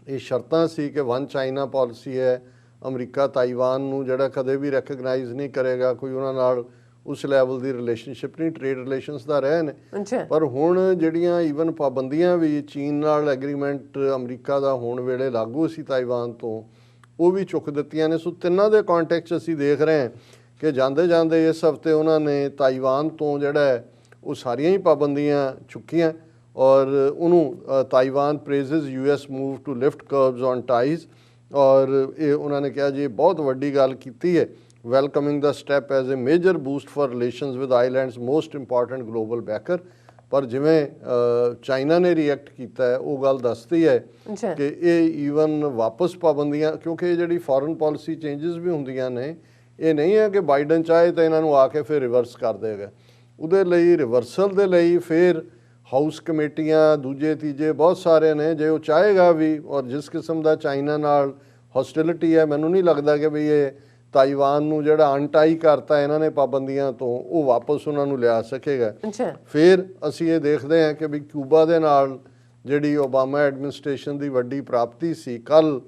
ਇਹ ਸ਼ਰਤਾਂ ਸੀ ਕਿ 1 ਚਾਈਨਾ ਪਾਲਿਸੀ ਹੈ, ਅਮਰੀਕਾ ਤਾਈਵਾਨ ਨੂੰ ਜਿਹੜਾ ਕਦੇ ਵੀ ਰੈਕਗਨਾਈਜ਼ ਨਹੀਂ ਕਰੇਗਾ, ਕੋਈ ਉਹਨਾਂ ਨਾਲ ਉਸ ਲੈਵਲ ਦੀ ਰਿਲੇਸ਼ਨਸ਼ਿਪ ਨਹੀਂ, ਟ੍ਰੇਡ ਰਿਲੇਸ਼ਨਸ ਦਾ ਰਹੇ ਨੇ। ਅੱਛਾ ਪਰ ਹੁਣ ਜਿਹੜੀਆਂ ਈਵਨ ਪਾਬੰਦੀਆਂ ਵੀ ਚੀਨ ਨਾਲ ਐਗਰੀਮੈਂਟ ਅਮਰੀਕਾ ਦਾ ਹੋਣ ਵੇਲੇ ਲਾਗੂ ਸੀ ਤਾਈਵਾਨ ਤੋਂ, ਉਹ ਵੀ ਚੁੱਕ ਦਿੱਤੀਆਂ ਨੇ। ਸੋ ਤਿੰਨਾਂ ਦੇ ਕੰਟੈਕਸਟ ਅਸੀਂ ਦੇਖ ਰਹੇ ਹਾਂ ਕਿ ਜਾਂਦੇ ਜਾਂਦੇ ਇਸ ਹਫਤੇ ਉਹਨਾਂ ਨੇ ਤਾਈਵਾਨ ਤੋਂ ਜਿਹੜਾ ਹੈ ਉਹ ਸਾਰੀਆਂ ਹੀ ਪਾਬੰਦੀਆਂ ਚੁੱਕੀਆਂ ਔਰ ਉਹਨੂੰ Taiwan praises US move to lift curbs on ties, ਔਰ ਇਹ ਉਹਨਾਂ ਨੇ ਕਿਹਾ ਜੀ ਇਹ ਬਹੁਤ ਵੱਡੀ ਗੱਲ ਕੀਤੀ ਹੈ, ਵੈਲਕਮਿੰਗ ਦਾ step as a major boost for relations with islands most important global backer. ਪਰ ਜਿਵੇਂ ਚਾਈਨਾ ਨੇ ਰਿਐਕਟ ਕੀਤਾ ਹੈ ਉਹ ਗੱਲ ਦੱਸਦੀ ਹੈ ਕਿ ਇਹ ਈਵਨ ਵਾਪਸ ਪਾਬੰਦੀਆਂ, ਕਿਉਂਕਿ ਇਹ ਜਿਹੜੀ ਫੋਰਨ ਪਾਲਿਸੀ ਚੇਂਜਸ ਵੀ ਹੁੰਦੀਆਂ ਨੇ, ਇਹ ਨਹੀਂ ਹੈ ਕਿ ਬਾਈਡਨ ਚਾਹੇ ਤਾਂ ਇਹਨਾਂ ਨੂੰ ਆ ਕੇ ਫਿਰ ਰਿਵਰਸ ਕਰ ਦੇਗਾ। ਉਹਦੇ ਲਈ ਰਿਵਰਸਲ ਦੇ ਲਈ ਫਿਰ ਹਾਊਸ ਕਮੇਟੀਆਂ ਦੂਜੇ ਤੀਜੇ ਬਹੁਤ ਸਾਰੇ ਨੇ, ਜੇ ਉਹ ਚਾਹੇਗਾ ਵੀ। ਔਰ ਜਿਸ ਕਿਸਮ ਦਾ ਚਾਈਨਾ ਨਾਲ ਹੌਸਟਿਲਿਟੀ ਹੈ, ਮੈਨੂੰ ਨਹੀਂ ਲੱਗਦਾ ਕਿ ਵੀ ਇਹ ਤਾਈਵਾਨ ਨੂੰ ਜਿਹੜਾ ਅਨਟਾਈ ਕਰਤਾ ਇਹਨਾਂ ਨੇ ਪਾਬੰਦੀਆਂ ਤੋਂ, ਉਹ ਵਾਪਸ ਉਹਨਾਂ ਨੂੰ ਲਿਆ ਸਕੇਗਾ। ਫਿਰ ਅਸੀਂ ਇਹ ਦੇਖਦੇ ਹਾਂ ਕਿ ਵੀ ਕਿਊਬਾ ਦੇ ਨਾਲ ਜਿਹੜੀ ਓਬਾਮਾ ਐਡਮਿਨਿਸਟ੍ਰੇਸ਼ਨ ਦੀ ਵੱਡੀ ਪ੍ਰਾਪਤੀ ਸੀ, ਕੱਲ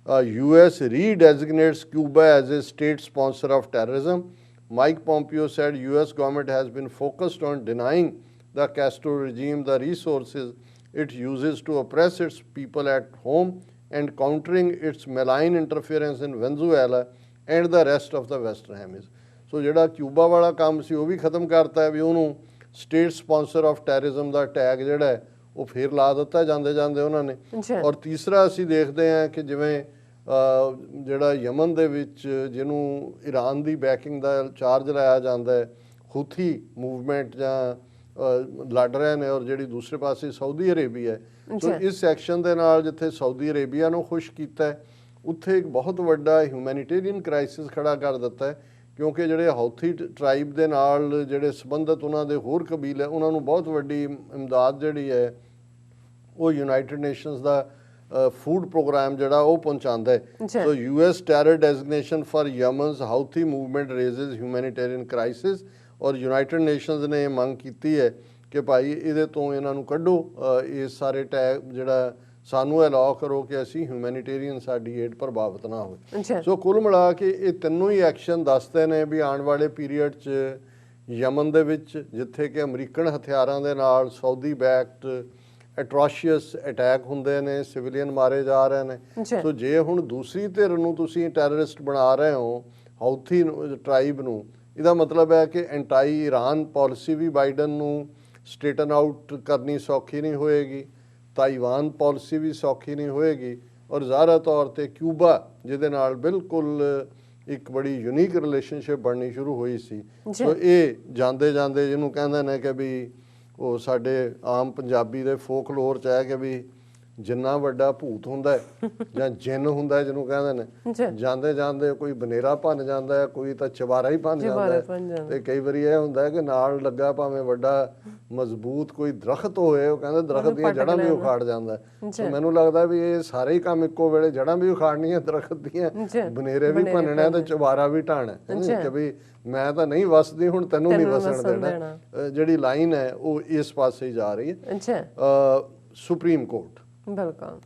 US redesignates Cuba as a state sponsor of terrorism. Mike Pompeo said US government has been focused on denying the Castro regime the resources it uses to oppress its people at home and countering its malign interference in Venezuela and the rest of the Western Hemisphere। So ਜਿਹੜਾ Cuba ਵਾਲਾ ਕੰਮ ਸੀ ਉਹ ਵੀ ਖਤਮ ਕਰਤਾ ਹੈ ਵੀ ਉਹਨੂੰ state sponsor of terrorism the tag ਜਿਹੜਾ ਹੈ ਉਹ ਫੇਰ ਲਾ ਦਿੱਤਾ ਜਾਂਦੇ ਜਾਂਦੇ ਉਹਨਾਂ ਨੇ। ਔਰ ਤੀਸਰਾ ਅਸੀਂ ਦੇਖਦੇ ਹਾਂ ਕਿ ਜਿਵੇਂ ਜਿਹੜਾ ਯਮਨ ਦੇ ਵਿੱਚ ਜਿਹਨੂੰ ਈਰਾਨ ਦੀ ਬੈਕਿੰਗ ਦਾ ਚਾਰਜ ਲਾਇਆ ਜਾਂਦਾ ਹੈ, ਹੂਥੀ ਮੂਵਮੈਂਟ ਜਾਂ ਲੜ ਰਹੇ ਨੇ, ਔਰ ਜਿਹੜੀ ਦੂਸਰੇ ਪਾਸੇ ਸਾਊਦੀ ਅਰੇਬੀਆ ਹੈ। ਸੋ ਇਸ ਐਕਸ਼ਨ ਦੇ ਨਾਲ ਜਿੱਥੇ ਸਾਊਦੀ ਅਰੇਬੀਆ ਨੂੰ ਖੁਸ਼ ਕੀਤਾ ਹੈ, ਉੱਥੇ ਇੱਕ ਬਹੁਤ ਵੱਡਾ ਹਿਊਮੈਨਿਟੇਰੀਅਨ ਕ੍ਰਾਈਸਿਸ ਖੜਾ ਕਰ ਦਿੱਤਾ ਹੈ, ਕਿਉਂਕਿ ਜਿਹੜੇ ਹੌਥੀ ਟਰਾਈਬ ਦੇ ਨਾਲ ਜਿਹੜੇ ਸੰਬੰਧਿਤ ਉਹਨਾਂ ਦੇ ਹੋਰ ਕਬੀਲੇ, ਉਹਨਾਂ ਨੂੰ ਬਹੁਤ ਵੱਡੀ ਇਮਦਾਦ ਜਿਹੜੀ ਹੈ ਉਹ ਯੂਨਾਈਟਿਡ ਨੇਸ਼ਨਸ ਦਾ ਫੂਡ ਪ੍ਰੋਗਰਾਮ ਜਿਹੜਾ ਉਹ ਪਹੁੰਚਾਉਂਦਾ ਹੈ। So US terror designation for Yemen's Houthi movement raises humanitarian crisis, ਔਰ ਯੂਨਾਈਟਿਡ ਨੇਸ਼ਨਸ ਨੇ ਇਹ ਮੰਗ ਕੀਤੀ ਹੈ ਕਿ ਭਾਈ ਇਹਦੇ ਤੋਂ ਇਹਨਾਂ ਨੂੰ ਕੱਢੋ, ਇਸ ਸਾਰੇ ਟੈਗ ਜਿਹੜਾ ਸਾਨੂੰ ਅਲਾਓ ਕਰੋ ਕਿ ਅਸੀਂ ਹਿਊਮੈਨਿਟੇਰੀਅਨ ਸਾਡੀ ਏਡ ਪ੍ਰਭਾਵਿਤ ਨਾ ਹੋਵੇ। ਸੋ ਕੁੱਲ ਮਿਲਾ ਕੇ ਇਹ ਤਿੰਨੋਂ ਹੀ ਐਕਸ਼ਨ ਦੱਸਦੇ ਨੇ ਵੀ ਆਉਣ ਵਾਲੇ ਪੀਰੀਅਡ 'ਚ ਯਮਨ ਦੇ ਵਿੱਚ ਜਿੱਥੇ ਕਿ ਅਮਰੀਕਨ ਹਥਿਆਰਾਂ ਦੇ ਨਾਲ ਸਾਊਦੀ ਬੈਕਡ ਐਟਰੋਸ਼ੀਅਸ ਅਟੈਕ ਹੁੰਦੇ ਨੇ, ਸਿਵਲੀਅਨ ਮਾਰੇ ਜਾ ਰਹੇ ਨੇ। ਸੋ ਜੇ ਹੁਣ ਦੂਸਰੀ ਧਿਰ ਨੂੰ ਤੁਸੀਂ ਟੈਰਰਿਸਟ ਬਣਾ ਰਹੇ ਹੋ ਹਾਊਥੀ ਟਰਾਈਬ ਨੂੰ, ਇਹਦਾ ਮਤਲਬ ਹੈ ਕਿ ਐਂਟਾਈ ਈਰਾਨ ਪਾਲਿਸੀ ਵੀ ਬਾਈਡਨ ਨੂੰ ਸਟ੍ਰੇਟਨ ਆਊਟ ਕਰਨੀ ਸੌਖੀ ਨਹੀਂ ਹੋਏਗੀ, ਤਾਈਵਾਨ ਪਾਲਿਸੀ ਵੀ ਸੌਖੀ ਨਹੀਂ ਹੋਏਗੀ, ਔਰ ਜ਼ਾਹਰਾ ਤੌਰ 'ਤੇ ਕਿਊਬਾ ਜਿਹਦੇ ਨਾਲ ਬਿਲਕੁਲ ਇੱਕ ਬੜੀ ਯੂਨੀਕ ਰਿਲੇਸ਼ਨਸ਼ਿਪ ਬਣਨੀ ਸ਼ੁਰੂ ਹੋਈ ਸੀ। ਸੋ ਇਹ ਜਾਂਦੇ ਜਾਂਦੇ ਜਿਹਨੂੰ ਕਹਿੰਦੇ ਨੇ ਕਿ ਵੀ ਉਹ ਸਾਡੇ ਆਮ ਪੰਜਾਬੀ ਦੇ ਫੋਕਲੋਰ 'ਚ ਹੈ ਕਿ ਵੀ ਜਿੰਨਾ ਵੱਡਾ ਭੂਤ ਹੁੰਦਾ ਜਾਂ ਜਿੰਨ ਹੁੰਦਾ ਜਿਹਨੂੰ ਕਹਿੰਦੇ ਨੇ, ਜਾਂਦੇ ਜਾਂਦੇ ਕੋਈ ਬਨੇਰਾ ਭੰਨ ਜਾਂਦਾ ਹੈ, ਕੋਈ ਤਾਂ ਚਵਾਰਾ ਹੀ ਭੰਨ ਜਾਂਦਾ ਹੈ, ਤੇ ਕਈ ਵਾਰੀ ਇਹ ਹੁੰਦਾ ਕਿ ਨਾਲ ਲੱਗਾ ਭਾਵੇਂ ਵੱਡਾ ਮਜ਼ਬੂਤ ਕੋਈ ਦਰਖਤ ਹੋਏ, ਉਹ ਕਹਿੰਦੇ ਦਰਖਤ ਦੀਆਂ ਜੜ੍ਹਾਂ ਵੀ ਉਖਾੜ ਜਾਂਦਾ। ਸੋ ਮੈਨੂੰ ਲੱਗਦਾ ਵੀ ਇਹ ਸਾਰੇ ਹੀ ਕੰਮ ਇੱਕੋ ਵੇਲੇ, ਜੜ੍ਹਾਂ ਵੀ ਉਖਾੜਨੀਆਂ ਦਰਖਤ ਦੀਆਂ, ਬਨੇਰੇ ਵੀ ਭੰਨਣਾ ਤੇ ਚਵਾਰਾ ਵੀ ਢਾਣਾ ਕਿ ਵੀ ਮੈਂ ਤਾਂ ਨਹੀਂ ਵਸਦੀ ਹੁਣ ਤੈਨੂੰ ਨਹੀਂ ਵਸਣ ਦੇਣਾ। ਜਿਹੜੀ ਲਾਈਨ ਹੈ ਉਹ ਇਸ ਪਾਸੇ ਹੀ ਜਾ ਰਹੀ ਹੈ। ਸੁਪਰੀਮ ਕੋਰਟ ਬਿਲਕੁਲ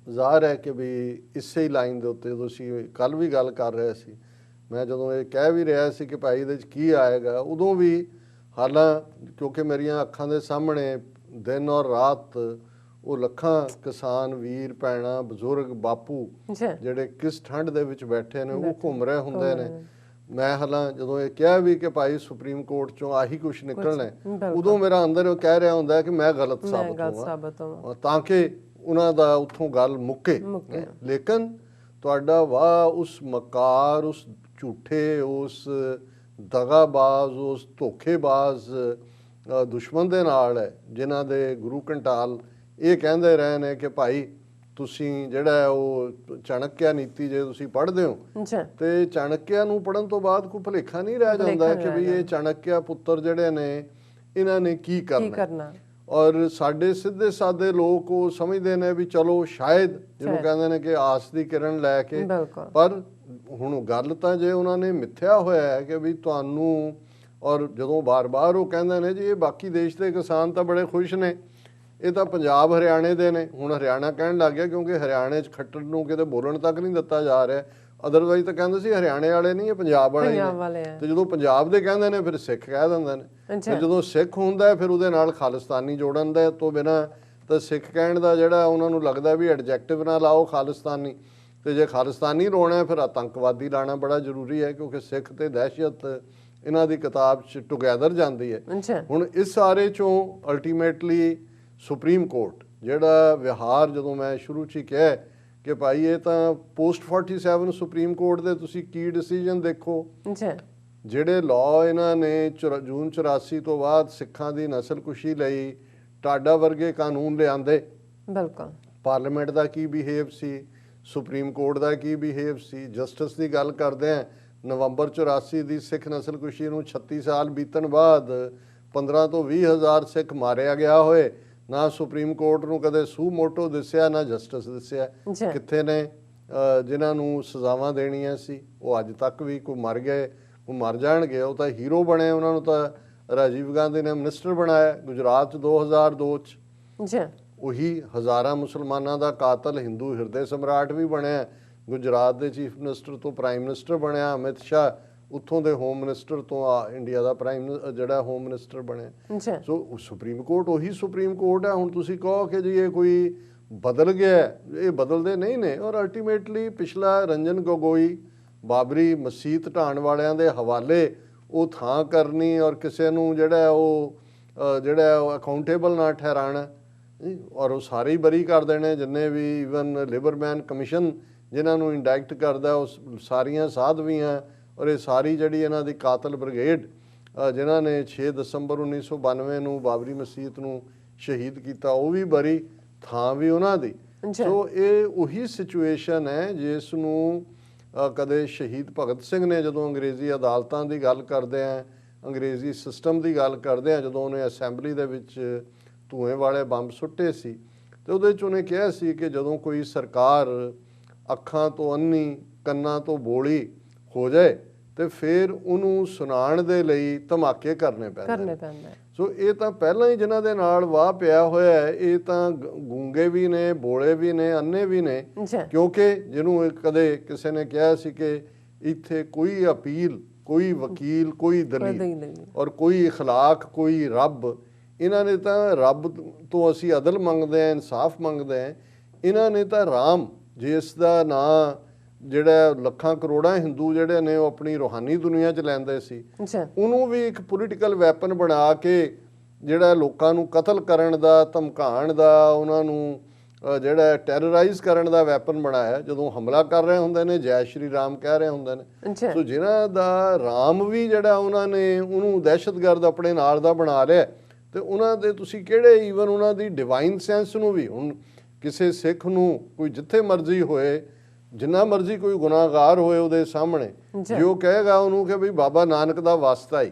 ਜ਼ਾਹਰ ਹੈ ਕਿ ਵੀ ਇਸੇ ਹੀ ਲਾਈਨ ਦੇ ਉੱਤੇ ਤੁਸੀਂ ਕੱਲ ਵੀ ਗੱਲ ਕਰ ਰਹੇ ਸੀ, ਮੈਂ ਜਦੋਂ ਇਹ ਕਹਿ ਵੀ ਰਿਹਾ ਸੀ ਕਿ ਭਾਈ ਇਹਦੇ 'ਚ ਕੀ ਆਏਗਾ, ਉਦੋਂ ਵੀ ਹਾਲਾਂ ਕਿਉਂਕਿ ਮੇਰੀਆਂ ਅੱਖਾਂ ਦੇ ਸਾਹਮਣੇ ਦਿਨ ਔਰ ਰਾਤ ਉਹ ਲੱਖਾਂ ਕਿਸਾਨ ਵੀਰ ਭੈਣਾਂ ਬਜ਼ੁਰਗ ਬਾਪੂ ਜਿਹੜੇ ਕਿਸ ਠੰਡ ਦੇ ਵਿੱਚ ਬੈਠੇ ਨੇ ਉਹ ਘੁੰਮ ਰਹੇ ਹੁੰਦੇ ਨੇ। ਮੈਂ ਹਾਲਾਂ ਜਦੋਂ ਇਹ ਕਿਹਾ ਵੀ ਕਿ ਭਾਈ ਸੁਪਰੀਮ ਕੋਰਟ ਚੋਂ ਆਹੀ ਕੁਛ ਨਿਕਲਣਾ, ਉਦੋਂ ਮੇਰਾ ਅੰਦਰ ਉਹ ਕਹਿ ਰਿਹਾ ਹੁੰਦਾ ਕਿ ਮੈਂ ਗਲਤ ਸਾਬਤ ਹੋਵਾਂ ਤਾਂ ਕਿ ਉਹਨਾਂ ਦਾ ਉੱਥੋਂ ਗੱਲ ਮੁੱਕੇ। ਲੇਕਿਨ ਤੁਹਾਡਾ ਵਾਹ ਉਸ ਮਕਾਰ, ਉਸ ਝੂਠੇ, ਉਸ ਦਗਾਬਾਜ਼, ਉਸ ਧੋਖੇਬਾਜ਼ ਦੁਸ਼ਮਣ ਦੇ ਨਾਲ ਹੈ ਜਿਨ੍ਹਾਂ ਦੇ ਗੁਰੂ ਘੰਟਾਲ ਇਹ ਕਹਿੰਦੇ ਰਹੇ ਨੇ ਕਿ ਭਾਈ ਤੁਸੀਂ ਜਿਹੜਾ ਉਹ ਚਾਣਕਿਆ ਨੀਤੀ ਜੇ ਤੁਸੀਂ ਪੜ੍ਹਦੇ ਹੋ ਤੇ ਚਾਣਕਿਆ ਨੂੰ ਪੜ੍ਹਨ ਤੋਂ ਬਾਅਦ ਕੋਈ ਭੁਲੇਖਾ ਨਹੀਂ ਰਹਿ ਜਾਂਦਾ ਕਿ ਵੀ ਇਹ ਚਾਣਕਿਆ ਪੁੱਤਰ ਜਿਹੜੇ ਨੇ ਇਹਨਾਂ ਨੇ ਕੀ ਕਰਨਾ। ਔਰ ਸਾਡੇ ਸਿੱਧੇ ਸਾਦੇ ਲੋਕ ਉਹ ਸਮਝਦੇ ਨੇ ਵੀ ਚਲੋ ਸ਼ਾਇਦ ਜਿਹਨੂੰ ਕਹਿੰਦੇ ਨੇ ਕਿ ਆਸ ਦੀ ਕਿਰਨ ਲੈ ਕੇ, ਪਰ ਹੁਣ ਗੱਲ ਤਾਂ ਜੇ ਉਹਨਾਂ ਨੇ ਮਿੱਥਿਆ ਹੋਇਆ ਹੈ ਕਿ ਵੀ ਤੁਹਾਨੂੰ, ਔਰ ਜਦੋਂ ਬਾਰ-ਬਾਰ ਉਹ ਕਹਿੰਦੇ ਨੇ ਜੀ ਇਹ ਬਾਕੀ ਦੇਸ਼ ਦੇ ਕਿਸਾਨ ਤਾਂ ਬੜੇ ਖੁਸ਼ ਨੇ, ਇਹ ਤਾਂ ਪੰਜਾਬ ਹਰਿਆਣੇ ਦੇ ਨੇ। ਹੁਣ ਹਰਿਆਣਾ ਕਹਿਣ ਲੱਗ ਗਿਆ ਕਿਉਂਕਿ ਹਰਿਆਣੇ 'ਚ ਖੱਟਰ ਨੂੰ ਕਿਤੇ ਬੋਲਣ ਤੱਕ ਨਹੀਂ ਦਿੱਤਾ ਜਾ ਰਿਹਾ। ਅਦਰਵਾਈਜ਼ ਤਾਂ ਕਹਿੰਦੇ ਸੀ ਹਰਿਆਣੇ ਵਾਲੇ ਨਹੀਂ, ਇਹ ਪੰਜਾਬ ਵਾਲੇ ਹੀ ਨੇ। ਤੇ ਜਦੋਂ ਪੰਜਾਬ ਦੇ ਕਹਿੰਦੇ ਨੇ ਫਿਰ ਸਿੱਖ ਕਹਿ ਦਿੰਦੇ ਨੇ। ਤੇ ਜਦੋਂ ਸਿੱਖ ਹੁੰਦਾ ਫਿਰ ਉਹਦੇ ਨਾਲ ਖਾਲਿਸਤਾਨੀ ਜੋੜਨ ਦੇ ਤੋਂ ਬਿਨਾਂ ਤਾਂ ਸਿੱਖ ਕਹਿਣ ਦਾ ਜਿਹੜਾ ਉਹਨਾਂ ਨੂੰ ਲੱਗਦਾ ਵੀ ਐਡਜੈਕਟਿਵ ਨਾ ਲਾਓ ਖਾਲਿਸਤਾਨੀ, ਤੇ ਜੇ ਖਾਲਿਸਤਾਨੀ ਲਾਉਣਾ ਫਿਰ ਆਤੰਕਵਾਦੀ ਲਾਣਾ ਬੜਾ ਜ਼ਰੂਰੀ ਹੈ, ਕਿਉਂਕਿ ਸਿੱਖ ਤੇ ਦਹਿਸ਼ਤ ਇਹਨਾਂ ਦੀ ਕਿਤਾਬ 'ਚ ਟੁਗੈਦਰ ਜਾਂਦੀ ਹੈ। ਹੁਣ ਇਸ ਸਾਰੇ 'ਚੋਂ ਅਲਟੀਮੇਟਲੀ ਸੁਪਰੀਮ ਕੋਰਟ ਜਿਹੜਾ ਵਿਹਾਰ, ਜਦੋਂ ਮੈਂ ਸ਼ੁਰੂ 'ਚ ਹੀ ਕਿਹਾ ਕਿ ਭਾਈ ਇਹ ਤਾਂ ਪੋਸਟ 47 ਸੁਪਰੀਮ ਕੋਰਟ ਦੇ ਤੁਸੀਂ ਕੀ ਡਿਸੀਜਨ ਦੇਖੋ, ਜਿਹੜੇ ਲਾਅ ਇਹਨਾਂ ਨੇ ਜੂਨ 84 ਤੋਂ ਬਾਅਦ ਸਿੱਖਾਂ ਦੀ ਨਸਲਕੁਸ਼ੀ ਲਈ ਟਾਡਾ ਵਰਗੇ ਕਾਨੂੰਨ ਲਿਆਂਦੇ। ਬਿਲਕੁਲ ਪਾਰਲੀਮੈਂਟ ਦਾ ਕੀ ਬਿਹੇਵ ਸੀ, ਸੁਪਰੀਮ ਕੋਰਟ ਦਾ ਕੀ ਬਿਹੇਵ ਸੀ। ਜਸਟਿਸ ਦੀ ਗੱਲ ਕਰਦੇ ਆ, ਨਵੰਬਰ 84 ਦੀ ਸਿੱਖ ਨਸਲਕੁਸ਼ੀ ਨੂੰ 36 ਸਾਲ ਬੀਤਣ ਬਾਅਦ 15 ਤੋਂ 20 ਹਜ਼ਾਰ ਸਿੱਖ ਮਾਰਿਆ ਗਿਆ ਹੋਏ, ਨਾ ਸੁਪਰੀਮ ਕੋਰਟ ਨੂੰ ਕਦੇ ਸੂ ਮੋਟੋ ਦਿਸਿਆ, ਨਾ ਜਸਟਿਸ ਦਿਸਿਆ। ਕਿੱਥੇ ਨੇ ਜਿਨ੍ਹਾਂ ਨੂੰ ਸਜ਼ਾਵਾਂ ਦੇਣੀਆਂ ਸੀ? ਉਹ ਅੱਜ ਤੱਕ ਵੀ ਕੋਈ ਮਰ ਗਏ, ਕੋਈ ਮਰ ਜਾਣਗੇ, ਉਹ ਤਾਂ ਹੀਰੋ ਬਣੇ। ਉਹਨਾਂ ਨੂੰ ਤਾਂ ਰਾਜੀਵ ਗਾਂਧੀ ਨੇ ਮਿਨਿਸਟਰ ਬਣਾਇਆ ਗੁਜਰਾਤ 'ਚ 2002 'ਚ। ਉਹੀ ਹਜ਼ਾਰਾਂ ਮੁਸਲਮਾਨਾਂ ਦਾ ਕਾਤਲ ਹਿੰਦੂ ਹਿਰਦੇ ਸਮਰਾਟ ਵੀ ਬਣਿਆ, ਗੁਜਰਾਤ ਦੇ ਚੀਫ ਮਿਨਿਸਟਰ ਤੋਂ ਪ੍ਰਾਈਮ ਮਿਨਿਸਟਰ ਬਣਿਆ। ਅਮਿਤ ਸ਼ਾਹ ਉੱਥੋਂ ਦੇ ਹੋਮ ਮਿਨਿਸਟਰ ਤੋਂ ਇੰਡੀਆ ਦਾ ਜਿਹੜਾ ਹੋਮ ਮਿਨਿਸਟਰ ਬਣਿਆ। ਸੋ ਸੁਪਰੀਮ ਕੋਰਟ ਉਹੀ ਸੁਪਰੀਮ ਕੋਰਟ ਹੈ। ਹੁਣ ਤੁਸੀਂ ਕਹੋ ਕਿ ਜੀ ਇਹ ਕੋਈ ਬਦਲ ਗਿਆ, ਇਹ ਬਦਲਦੇ ਨਹੀਂ ਨੇ। ਔਰ ਅਲਟੀਮੇਟਲੀ ਪਿਛਲਾ ਰੰਜਨ ਗੋਗੋਈ ਬਾਬਰੀ ਮਸਜਿਦ ਢਾਣ ਵਾਲਿਆਂ ਦੇ ਹਵਾਲੇ ਉਹ ਥਾਂ ਕਰਨੀ ਔਰ ਕਿਸੇ ਨੂੰ ਜਿਹੜਾ ਉਹ ਅਕਾਊਂਟੇਬਲ ਨਾ ਠਹਿਰਾਣਾ, ਔਰ ਉਹ ਸਾਰੇ ਹੀ ਬਰੀ ਕਰ ਦੇਣੇ ਜਿੰਨੇ ਵੀ, ਈਵਨ ਲਿਬਰਮੈਨ ਕਮਿਸ਼ਨ ਜਿਨ੍ਹਾਂ ਨੂੰ ਇੰਡਾਇਕਟ ਕਰਦਾ ਉਹ ਸਾਰੀਆਂ ਸਾਧਵੀਆਂ, ਔਰ ਇਹ ਸਾਰੀ ਜਿਹੜੀ ਇਹਨਾਂ ਦੀ ਕਾਤਲ ਬ੍ਰਿਗੇਡ ਜਿਨ੍ਹਾਂ ਨੇ 6 ਦਸੰਬਰ 1992 ਨੂੰ ਬਾਬਰੀ ਮਸਜਿਦ ਨੂੰ ਸ਼ਹੀਦ ਕੀਤਾ, ਉਹ ਵੀ ਬਰੀ, ਥਾਂ ਵੀ ਉਹਨਾਂ ਦੀ। ਸੋ ਇਹ ਉਹੀ ਸਿਚੁਏਸ਼ਨ ਹੈ ਜਿਸ ਨੂੰ ਕਦੇ ਸ਼ਹੀਦ ਭਗਤ ਸਿੰਘ ਨੇ ਜਦੋਂ ਅੰਗਰੇਜ਼ੀ ਅਦਾਲਤਾਂ ਦੀ ਗੱਲ ਕਰਦੇ ਆ, ਅੰਗਰੇਜ਼ੀ ਸਿਸਟਮ ਦੀ ਗੱਲ ਕਰਦੇ ਆ, ਜਦੋਂ ਉਹਨੇ ਅਸੈਂਬਲੀ ਦੇ ਵਿੱਚ ਧੂਏ ਵਾਲੇ ਬੰਬ ਸੁੱਟੇ ਸੀ, ਤੇ ਉਹਦੇ 'ਚ ਉਹਨੇ ਕਿਹਾ ਸੀ ਕਿ ਜਦੋਂ ਕੋਈ ਸਰਕਾਰ ਅੱਖਾਂ ਤੋਂ ਅੰਨੀ ਕੰਨਾਂ ਤੋਂ ਬੋਲੀ ਹੋ ਜਾਏ ਤੇ ਫਿਰ ਉਹਨੂੰ ਸੁਣਾਉਣ ਦੇ ਲਈ ਧਮਾਕੇ ਕਰਨੇ ਪੈਂਦੇ। ਸੋ ਇਹ ਤਾਂ ਪਹਿਲਾਂ ਹੀ ਜਿਨ੍ਹਾਂ ਦੇ ਨਾਲ ਵਾਹ ਪਿਆ ਹੋਇਆ ਹੈ, ਇਹ ਤਾਂ ਗੂੰਗੇ ਵੀ ਨੇ, ਬੋਲੇ ਵੀ ਨੇ, ਅੰਨੇ ਵੀ ਨੇ। ਕਿਉਂਕਿ ਜਿਹਨੂੰ ਕਦੇ ਕਿਸੇ ਨੇ ਕਿਹਾ ਸੀ ਕਿ ਇੱਥੇ ਕੋਈ ਅਪੀਲ, ਕੋਈ ਵਕੀਲ, ਕੋਈ ਦਲੀਲ ਔਰ ਕੋਈ ਇਖਲਾਕ, ਕੋਈ ਰੱਬ, ਇਹਨਾਂ ਨੇ ਤਾਂ ਰੱਬ ਤੋਂ ਅਸੀਂ ਅਦਲ ਮੰਗਦੇ ਹਾਂ, ਇਨਸਾਫ ਮੰਗਦੇ ਹਾਂ। ਇਹਨਾਂ ਨੇ ਤਾਂ ਰਾਮ, ਜਿਸ ਦਾ ਨਾਂ ਜਿਹੜਾ ਲੱਖਾਂ ਕਰੋੜਾਂ ਹਿੰਦੂ ਜਿਹੜੇ ਨੇ ਉਹ ਆਪਣੀ ਰੂਹਾਨੀ ਦੁਨੀਆ 'ਚ ਲੈਂਦੇ ਸੀ, ਉਹਨੂੰ ਵੀ ਇੱਕ ਪੋਲੀਟੀਕਲ ਵੈਪਨ ਬਣਾ ਕੇ ਜਿਹੜਾ ਲੋਕਾਂ ਨੂੰ ਕਤਲ ਕਰਨ ਦਾ, ਧਮਕਾਉਣ ਦਾ, ਉਹਨਾਂ ਨੂੰ ਜਿਹੜਾ ਟੈਰਰਾਈਜ਼ ਕਰਨ ਦਾ ਵੈਪਨ ਬਣਾਇਆ। ਜਦੋਂ ਹਮਲਾ ਕਰ ਰਹੇ ਹੁੰਦੇ ਨੇ, ਜੈ ਸ਼੍ਰੀ ਰਾਮ ਕਹਿ ਰਹੇ ਹੁੰਦੇ ਨੇ। ਸੋ ਜਿਨ੍ਹਾਂ ਦਾ ਰਾਮ ਵੀ ਜਿਹੜਾ ਉਹਨਾਂ ਨੇ ਉਹਨੂੰ ਦਹਿਸ਼ਤਗਰਦ ਆਪਣੇ ਨਾਲ ਦਾ ਬਣਾ ਲਿਆ, ਤੇ ਉਹਨਾਂ ਦੇ ਤੁਸੀਂ ਕਿਹੜੇ, ਈਵਨ ਉਹਨਾਂ ਦੀ ਡਿਵਾਈਨ ਸੈਂਸ ਨੂੰ ਵੀ, ਹੁਣ ਕਿਸੇ ਸਿੱਖ ਨੂੰ ਕੋਈ ਜਿੱਥੇ ਮਰਜ਼ੀ ਹੋਏ, ਜਿੰਨਾ ਮਰਜ਼ੀ ਕੋਈ ਗੁਨਾਹਗਾਰ ਹੋਏ ਉਹਦੇ ਸਾਹਮਣੇ, ਜੇ ਉਹ ਕਹੇਗਾ ਉਹਨੂੰ ਕਿ ਵੀ ਬਾਬਾ ਨਾਨਕ ਦਾ ਵਾਸਤਾ ਹੀ,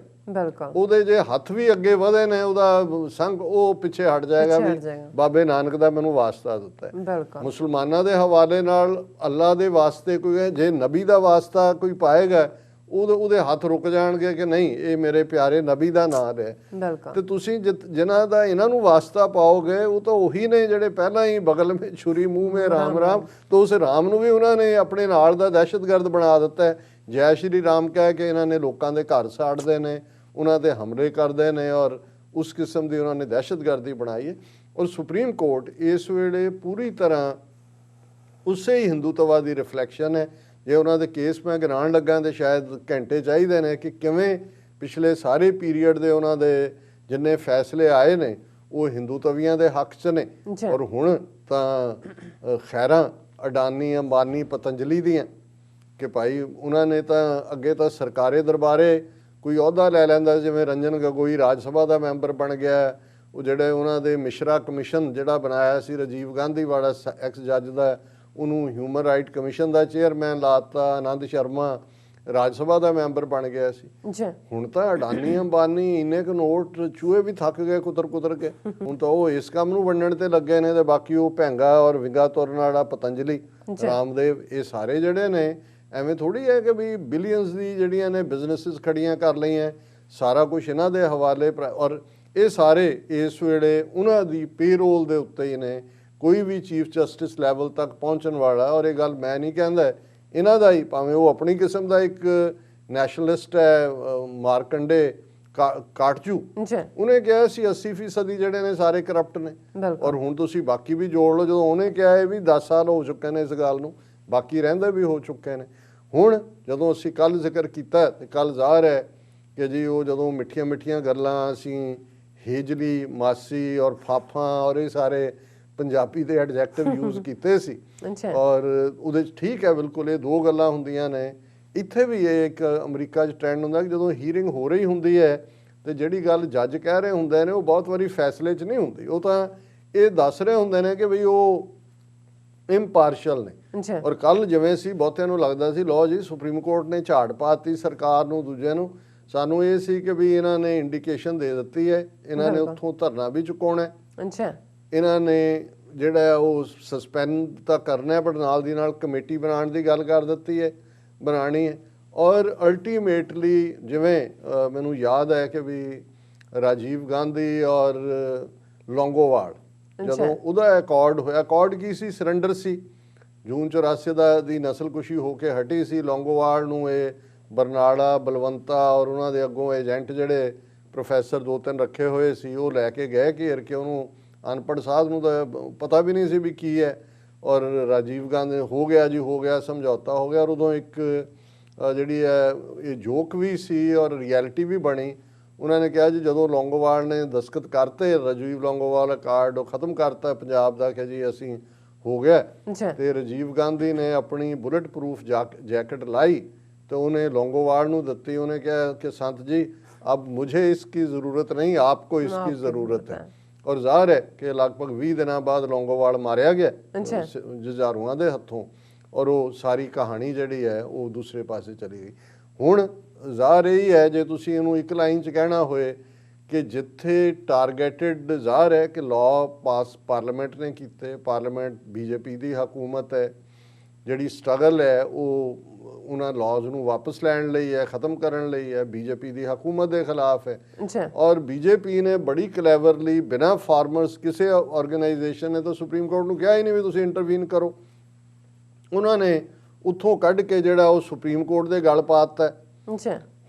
ਉਹਦੇ ਜੇ ਹੱਥ ਵੀ ਅੱਗੇ ਵਧੇ ਨੇ, ਉਹਦਾ ਸੰਗ ਉਹ ਪਿੱਛੇ ਹਟ ਜਾਏਗਾ ਵੀ ਬਾਬੇ ਨਾਨਕ ਦਾ ਮੈਨੂੰ ਵਾਸਤਾ ਦਿੱਤਾ ਹੈ। ਮੁਸਲਮਾਨਾਂ ਦੇ ਹਵਾਲੇ ਨਾਲ ਅੱਲਾ ਦੇ ਵਾਸਤੇ ਕੋਈ, ਜੇ ਨਬੀ ਦਾ ਵਾਸਤਾ ਕੋਈ ਪਾਏਗਾ ਉਹਦੇ ਹੱਥ ਰੁਕ ਜਾਣਗੇ ਕਿ ਨਹੀਂ ਇਹ ਮੇਰੇ ਪਿਆਰੇ ਨਬੀ ਦਾ ਨਾਮ ਹੈ। ਤੇ ਤੁਸੀਂ ਜਿਨ੍ਹਾਂ ਦਾ ਇਹਨਾਂ ਨੂੰ ਵਾਸਤਾ ਪਾਓਗੇ ਉਹ ਤਾਂ ਉਹੀ ਨੇ ਜਿਹੜੇ ਪਹਿਲਾਂ ਹੀ ਬਗਲ ਵਿੱਚ ਛੁਰੀ ਮੂੰਹ ਮੇ ਰਾਮ ਰਾਮ, ਤਾਂ ਉਸ ਰਾਮ ਨੂੰ ਵੀ ਉਹਨਾਂ ਨੇ ਆਪਣੇ ਨਾਲ ਦਾ ਦਹਿਸ਼ਤਗਰਦ ਬਣਾ ਦਿੱਤਾ ਹੈ। ਜੈ ਸ਼੍ਰੀ ਰਾਮ ਕਹਿ ਕੇ ਇਹਨਾਂ ਨੇ ਲੋਕਾਂ ਦੇ ਘਰ ਸਾੜਦੇ ਨੇ, ਉਹਨਾਂ ਦੇ ਹਮਲੇ ਕਰਦੇ ਨੇ, ਔਰ ਉਸ ਕਿਸਮ ਦੀ ਉਹਨਾਂ ਨੇ ਦਹਿਸ਼ਤਗਰਦੀ ਬਣਾਈ ਹੈ। ਔਰ ਸੁਪਰੀਮ ਕੋਰਟ ਇਸ ਵੇਲੇ ਪੂਰੀ ਤਰ੍ਹਾਂ ਉਸੇ ਹੀ ਹਿੰਦੂਤਵਾ ਦੀ ਰਿਫਲੈਕਸ਼ਨ ਹੈ। ਜੇ ਉਹਨਾਂ ਦੇ ਕੇਸ ਮੈਂ ਗਿਣਾਉਣ ਲੱਗਾ ਤਾਂ ਸ਼ਾਇਦ ਘੰਟੇ ਚਾਹੀਦੇ ਨੇ ਕਿ ਕਿਵੇਂ ਪਿਛਲੇ ਸਾਰੇ ਪੀਰੀਅਡ ਦੇ ਉਹਨਾਂ ਦੇ ਜਿੰਨੇ ਫੈਸਲੇ ਆਏ ਨੇ ਉਹ ਹਿੰਦੂਤਵੀਆਂ ਦੇ ਹੱਕ 'ਚ ਨੇ। ਔਰ ਹੁਣ ਤਾਂ ਖੈਰਾਂ ਅਡਾਨੀ, ਅੰਬਾਨੀ, ਪਤੰਜਲੀ ਦੀਆਂ ਕਿ ਭਾਈ ਉਹਨਾਂ ਨੇ ਤਾਂ ਅੱਗੇ ਤਾਂ ਸਰਕਾਰੇ ਦਰਬਾਰੇ ਕੋਈ ਅਹੁਦਾ ਲੈ ਲੈਂਦਾ, ਜਿਵੇਂ ਰੰਜਨ ਗਗੋਈ ਰਾਜ ਸਭਾ ਦਾ ਮੈਂਬਰ ਬਣ ਗਿਆ, ਉਹ ਜਿਹੜੇ ਉਹਨਾਂ ਦੇ ਮਿਸ਼ਰਾ ਕਮਿਸ਼ਨ ਜਿਹੜਾ ਬਣਾਇਆ ਸੀ ਰਾਜੀਵ ਗਾਂਧੀ ਵਾਲਾ ਐਕਸ ਜੱਜ ਦਾ, ਉਹਨੂੰ ਹਿਊਮਨ ਰਾਈਟ ਕਮਿਸ਼ਨ ਦਾ ਚੇਅਰਮੈਨ ਲਾਤਾ। ਆਨੰਦ ਸ਼ਰਮਾ ਰਾਜ ਸਭਾ ਦਾ ਮੈਂਬਰ ਬਣ ਗਿਆ ਸੀ। ਹੁਣ ਤਾਂ ਅਡਾਨੀ, ਅੰਬਾਨੀ ਇੰਨੇ ਕੁ ਨੋਟ ਚੂਹੇ ਵੀ ਥੱਕ ਗਏ ਕੁਤਰ ਕੇ, ਹੁਣ ਤਾਂ ਉਹ ਇਸ ਕੰਮ ਨੂੰ ਵੰਡਣ ਤੇ ਲੱਗੇ ਨੇ, ਤੇ ਬਾਕੀ ਉਹ ਭੈਂਗਾ ਔਰ ਵਿੰਗਾ ਤੁਰਨ ਵਾਲਾ ਪਤੰਜਲੀ, ਰਾਮਦੇਵ, ਇਹ ਸਾਰੇ ਜਿਹੜੇ ਨੇ ਐਵੇਂ ਥੋੜ੍ਹੀ ਹੈ ਕਿ ਵੀ ਬਿਲੀਅਨਸ ਦੀ ਜਿਹੜੀਆਂ ਨੇ ਬਿਜ਼ਨੈਸਿਸ ਖੜੀਆਂ ਕਰ ਲਈਆਂ, ਸਾਰਾ ਕੁਝ ਇਹਨਾਂ ਦੇ ਹਵਾਲੇ। ਔਰ ਇਹ ਸਾਰੇ ਇਸ ਵੇਲੇ ਉਹਨਾਂ ਦੀ ਪੇਰੋਲ ਦੇ ਉੱਤੇ ਹੀ ਨੇ। ਕੋਈ ਵੀ ਚੀਫ ਜਸਟਿਸ ਲੈਵਲ ਤੱਕ ਪਹੁੰਚਣ ਵਾਲਾ, ਔਰ ਇਹ ਗੱਲ ਮੈਂ ਨਹੀਂ ਕਹਿੰਦਾ, ਇਹਨਾਂ ਦਾ ਹੀ, ਭਾਵੇਂ ਉਹ ਆਪਣੀ ਕਿਸਮ ਦਾ ਇੱਕ ਨੈਸ਼ਨਲਿਸਟ ਹੈ, ਮਾਰਕੰਡੇ ਕਾਟਜੂ, ਉਹਨੇ ਕਿਹਾ ਸੀ 80% ਜਿਹੜੇ ਨੇ ਸਾਰੇ ਕਰਪਟ ਨੇ। ਔਰ ਹੁਣ ਤੁਸੀਂ ਬਾਕੀ ਵੀ ਜੋੜ ਲਓ, ਜਦੋਂ ਉਹਨੇ ਕਿਹਾ ਇਹ ਵੀ 10 ਸਾਲ ਹੋ ਚੁੱਕੇ ਨੇ ਇਸ ਗੱਲ ਨੂੰ, ਬਾਕੀ ਰਹਿੰਦੇ ਵੀ ਹੋ ਚੁੱਕੇ ਨੇ। ਹੁਣ ਜਦੋਂ ਅਸੀਂ ਕੱਲ ਜ਼ਿਕਰ ਕੀਤਾ ਤੇ ਕੱਲ ਜ਼ਾਹਰ ਹੈ ਕਿ ਜੀ ਉਹ ਜਦੋਂ ਮਿੱਠੀਆਂ ਮਿੱਠੀਆਂ ਗੱਲਾਂ ਅਸੀਂ ਹੇਜਲੀ, ਮਾਸੀ ਔਰ ਫਾਫਾ ਔਰ ਇਹ ਸਾਰੇ ਪੰਜਾਬੀ ਦੇ ਐਡਜੈਕਟਿਵ ਯੂਜ਼ ਕੀਤੇ ਸੀ, ਔਰ ਉਹਦੇ 'ਚ ਠੀਕ ਹੈ ਬਿਲਕੁਲ, ਇਹ ਦੋ ਗੱਲਾਂ ਹੁੰਦੀਆਂ ਨੇ। ਇੱਥੇ ਵੀ ਇਹ ਇੱਕ ਅਮਰੀਕਾ 'ਚ ਟ੍ਰੈਂਡ ਹੁੰਦਾ ਕਿ ਜਦੋਂ ਹੀਅਰਿੰਗ ਹੋ ਰਹੀ ਹੁੰਦੀ ਹੈ ਤੇ ਜਿਹੜੀ ਗੱਲ ਜੱਜ ਕਹਿ ਰਹੇ ਹੁੰਦੇ ਨੇ ਉਹ ਬਹੁਤ ਵਾਰੀ ਫੈਸਲੇ 'ਚ ਨਹੀਂ ਹੁੰਦੀ, ਉਹ ਤਾਂ ਇਹ ਦੱਸ ਰਹੇ ਹੁੰਦੇ ਨੇ ਕਿ ਬਈ ਉਹ ਇੰਪਾਰਸ਼ਲ ਨੇ। ਔਰ ਕੱਲ ਜਿਵੇਂ ਸੀ ਬਹੁਤਿਆਂ ਨੂੰ ਲੱਗਦਾ ਸੀ ਲਓ ਜੀ ਸੁਪਰੀਮ ਕੋਰਟ ਨੇ ਝਾੜ ਪਾਤੀ ਸਰਕਾਰ ਨੂੰ, ਦੂਜਿਆਂ ਨੂੰ, ਸਾਨੂੰ ਇਹ ਸੀ ਕਿ ਵੀ ਇਹਨਾਂ ਨੇ ਇੰਡੀਕੇਸ਼ਨ ਦੇ ਦਿੱਤੀ ਹੈ, ਇਹਨਾਂ ਨੇ ਉੱਥੋਂ ਧਰਨਾ ਵੀ ਚੁਕਾਉਣਾ, ਇਹਨਾਂ ਨੇ ਜਿਹੜਾ ਉਹ ਸਸਪੈਂਡ ਤਾਂ ਕਰਨਾ, ਬਟ ਨਾਲ ਦੀ ਨਾਲ ਕਮੇਟੀ ਬਣਾਉਣ ਦੀ ਗੱਲ ਕਰ ਦਿੱਤੀ ਹੈ, ਬਣਾਉਣੀ ਹੈ। ਔਰ ਅਲਟੀਮੇਟਲੀ ਜਿਵੇਂ ਮੈਨੂੰ ਯਾਦ ਹੈ ਕਿ ਵੀ ਰਾਜੀਵ ਗਾਂਧੀ ਔਰ ਲੌਂਗੋਵਾਲ ਜਦੋਂ ਉਹਦਾ ਅਕੋਰਡ ਹੋਇਆ, ਅਕੋਰਡ ਕੀ ਸੀ, ਸਰੈਂਡਰ ਸੀ, ਜੂਨ 84 ਦੀ ਨਸਲਕੁਸ਼ੀ ਹੋ ਕੇ ਹਟੀ ਸੀ। ਲੌਂਗੋਵਾਲ ਨੂੰ ਇਹ ਬਰਨਾਲਾ, ਬਲਵੰਤਾ ਔਰ ਉਹਨਾਂ ਦੇ ਅੱਗੋਂ ਏਜੰਟ ਜਿਹੜੇ ਪ੍ਰੋਫੈਸਰ 2-3 ਰੱਖੇ ਹੋਏ ਸੀ ਉਹ ਲੈ ਕੇ ਗਏ ਘੇਰ ਕੇ ਉਹਨੂੰ, ਅਨਪੜ੍ਹ ਸਾਧ ਨੂੰ ਤਾਂ ਪਤਾ ਵੀ ਨਹੀਂ ਸੀ ਵੀ ਕੀ ਹੈ। ਔਰ ਰਾਜੀਵ ਗਾਂਧੀ ਹੋ ਗਿਆ ਜੀ, ਹੋ ਗਿਆ, ਸਮਝੌਤਾ ਹੋ ਗਿਆ। ਔਰ ਉਦੋਂ ਇੱਕ ਜਿਹੜੀ ਹੈ ਇਹ ਜੋਕ ਵੀ ਸੀ ਔਰ ਰਿਐਲਿਟੀ ਵੀ ਬਣੀ। ਉਹਨਾਂ ਨੇ ਕਿਹਾ ਜੀ ਜਦੋਂ ਲੌਂਗੋਵਾਲ ਨੇ ਦਸਤਖਤ ਕਰਤੇ, ਰਾਜੀਵ ਲੌਂਗੋਵਾਲ ਕਾਰਡ ਉਹ ਖ਼ਤਮ ਕਰਤਾ ਪੰਜਾਬ ਦਾ ਕਿ ਜੀ ਅਸੀਂ ਹੋ ਗਿਆ, ਤੇ ਰਾਜੀਵ ਗਾਂਧੀ ਨੇ ਆਪਣੀ ਬੁਲਟ ਪ੍ਰੂਫ ਜੈਕਟ ਲਾਈ ਤੇ ਉਹਨੇ ਲੌਂਗੋਵਾਲ ਨੂੰ ਦਿੱਤੀ। ਉਹਨੇ ਕਿਹਾ ਕਿ ਸੰਤ ਜੀ अब मुझे इसकी ज़रूरत नहीं, आपको इसकी ज़रूरत है। और ਜ਼ਾਹਰ ਹੈ ਕਿ ਲਗਭਗ 20 ਦਿਨਾਂ ਬਾਅਦ ਲੌਂਗੋਵਾਲ ਮਾਰਿਆ ਗਿਆ ਜੁਝਾਰੂਆਂ ਦੇ ਹੱਥੋਂ, ਔਰ ਉਹ ਸਾਰੀ ਕਹਾਣੀ ਜਿਹੜੀ ਹੈ ਉਹ ਦੂਸਰੇ ਪਾਸੇ ਚਲੀ ਗਈ। ਹੁਣ ਜ਼ਾਹਰ ਇਹ ਹੈ ਜੇ ਤੁਸੀਂ ਇਹਨੂੰ ਇੱਕ ਲਾਈਨ 'ਚ ਕਹਿਣਾ ਹੋਏ ਕਿ ਜਿੱਥੇ ਟਾਰਗੇਟਡ, ਜ਼ਾਹਰ ਹੈ ਕਿ ਲਾਅ ਪਾਸ ਪਾਰਲੀਮੈਂਟ ਨੇ ਕੀਤੇ, ਪਾਰਲੀਮੈਂਟ ਬੀਜੇਪੀ ਦੀ ਹਕੂਮਤ ਹੈ, ਜਿਹੜੀ ਸਟਰਗਲ ਹੈ ਉਹ ਉਹਨਾਂ ਲਾਜ਼ ਨੂੰ ਵਾਪਸ ਲੈਣ ਲਈ ਹੈ, ख़त्म ਕਰਨ ਲਈ ਹੈ, ਬੀਜੇਪੀ ਦੀ ਹਕੂਮਤ ਦੇ ਖਿਲਾਫ ਹੈ। ਔਰ ਬੀਜੇਪੀ ਨੇ ਬੜੀ ਕਲੈਵਰਲੀ ਬਿਨਾਂ ਫਾਰਮਰਸ ਕਿਸੇ ਆਰਗੇਨਾਈਜੇਸ਼ਨ ਨੇ ਤਾਂ ਸੁਪਰੀਮ ਕੋਰਟ ਨੂੰ ਕਿਹਾ ਹੀ ਨਹੀਂ ਵੀ ਤੁਸੀਂ ਇੰਟਰਵੀਨ ਕਰੋ, ਉਹਨਾਂ ਨੇ ਉੱਥੋਂ ਕੱਢ ਕੇ ਜਿਹੜਾ ਉਹ ਸੁਪਰੀਮ ਕੋਰਟ ਦੇ ਗਲ ਪਾ ਦਿੱਤਾ।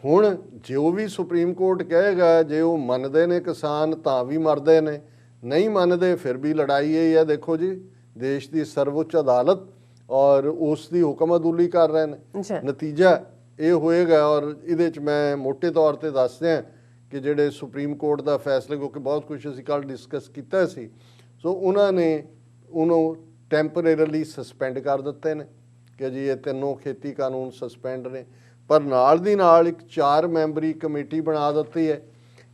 ਹੁਣ ਜੋ ਵੀ ਸੁਪਰੀਮ ਕੋਰਟ ਕਹੇਗਾ, ਜੇ ਉਹ ਮੰਨਦੇ ਨੇ ਕਿਸਾਨ ਤਾਂ ਵੀ ਮਰਦੇ ਨੇ, ਨਹੀਂ ਮੰਨਦੇ ਫਿਰ ਵੀ ਲੜਾਈ ਇਹ ਹੈ। ਦੇਖੋ ਜੀ ਦੇਸ਼ ਦੀ ਸਰਵਉੱਚ ਅਦਾਲਤ ਔਰ ਉਸ ਦੀ ਹੁਕਮ ਅਦੂਲੀ ਕਰ ਰਹੇ ਨੇ, ਨਤੀਜਾ ਇਹ ਹੋਏਗਾ। ਔਰ ਇਹਦੇ 'ਚ ਮੈਂ ਮੋਟੇ ਤੌਰ 'ਤੇ ਦੱਸ ਦਿਆਂ ਕਿ ਜਿਹੜੇ ਸੁਪਰੀਮ ਕੋਰਟ ਦਾ ਫੈਸਲਾ, ਕਿਉਂਕਿ ਬਹੁਤ ਕੁਛ ਅਸੀਂ ਕੱਲ੍ਹ ਡਿਸਕਸ ਕੀਤਾ ਸੀ, ਸੋ ਉਹਨਾਂ ਨੇ ਉਹਨੂੰ ਟੈਂਪਰੇਰਲੀ ਸਸਪੈਂਡ ਕਰ ਦਿੱਤੇ ਨੇ ਕਿ ਜੀ ਇਹ ਤਿੰਨੋਂ ਖੇਤੀ ਕਾਨੂੰਨ ਸਸਪੈਂਡ ਨੇ। ਪਰ ਨਾਲ ਦੀ ਨਾਲ ਇੱਕ 4 ਮੈਂਬਰੀ ਕਮੇਟੀ ਬਣਾ ਦਿੱਤੀ ਹੈ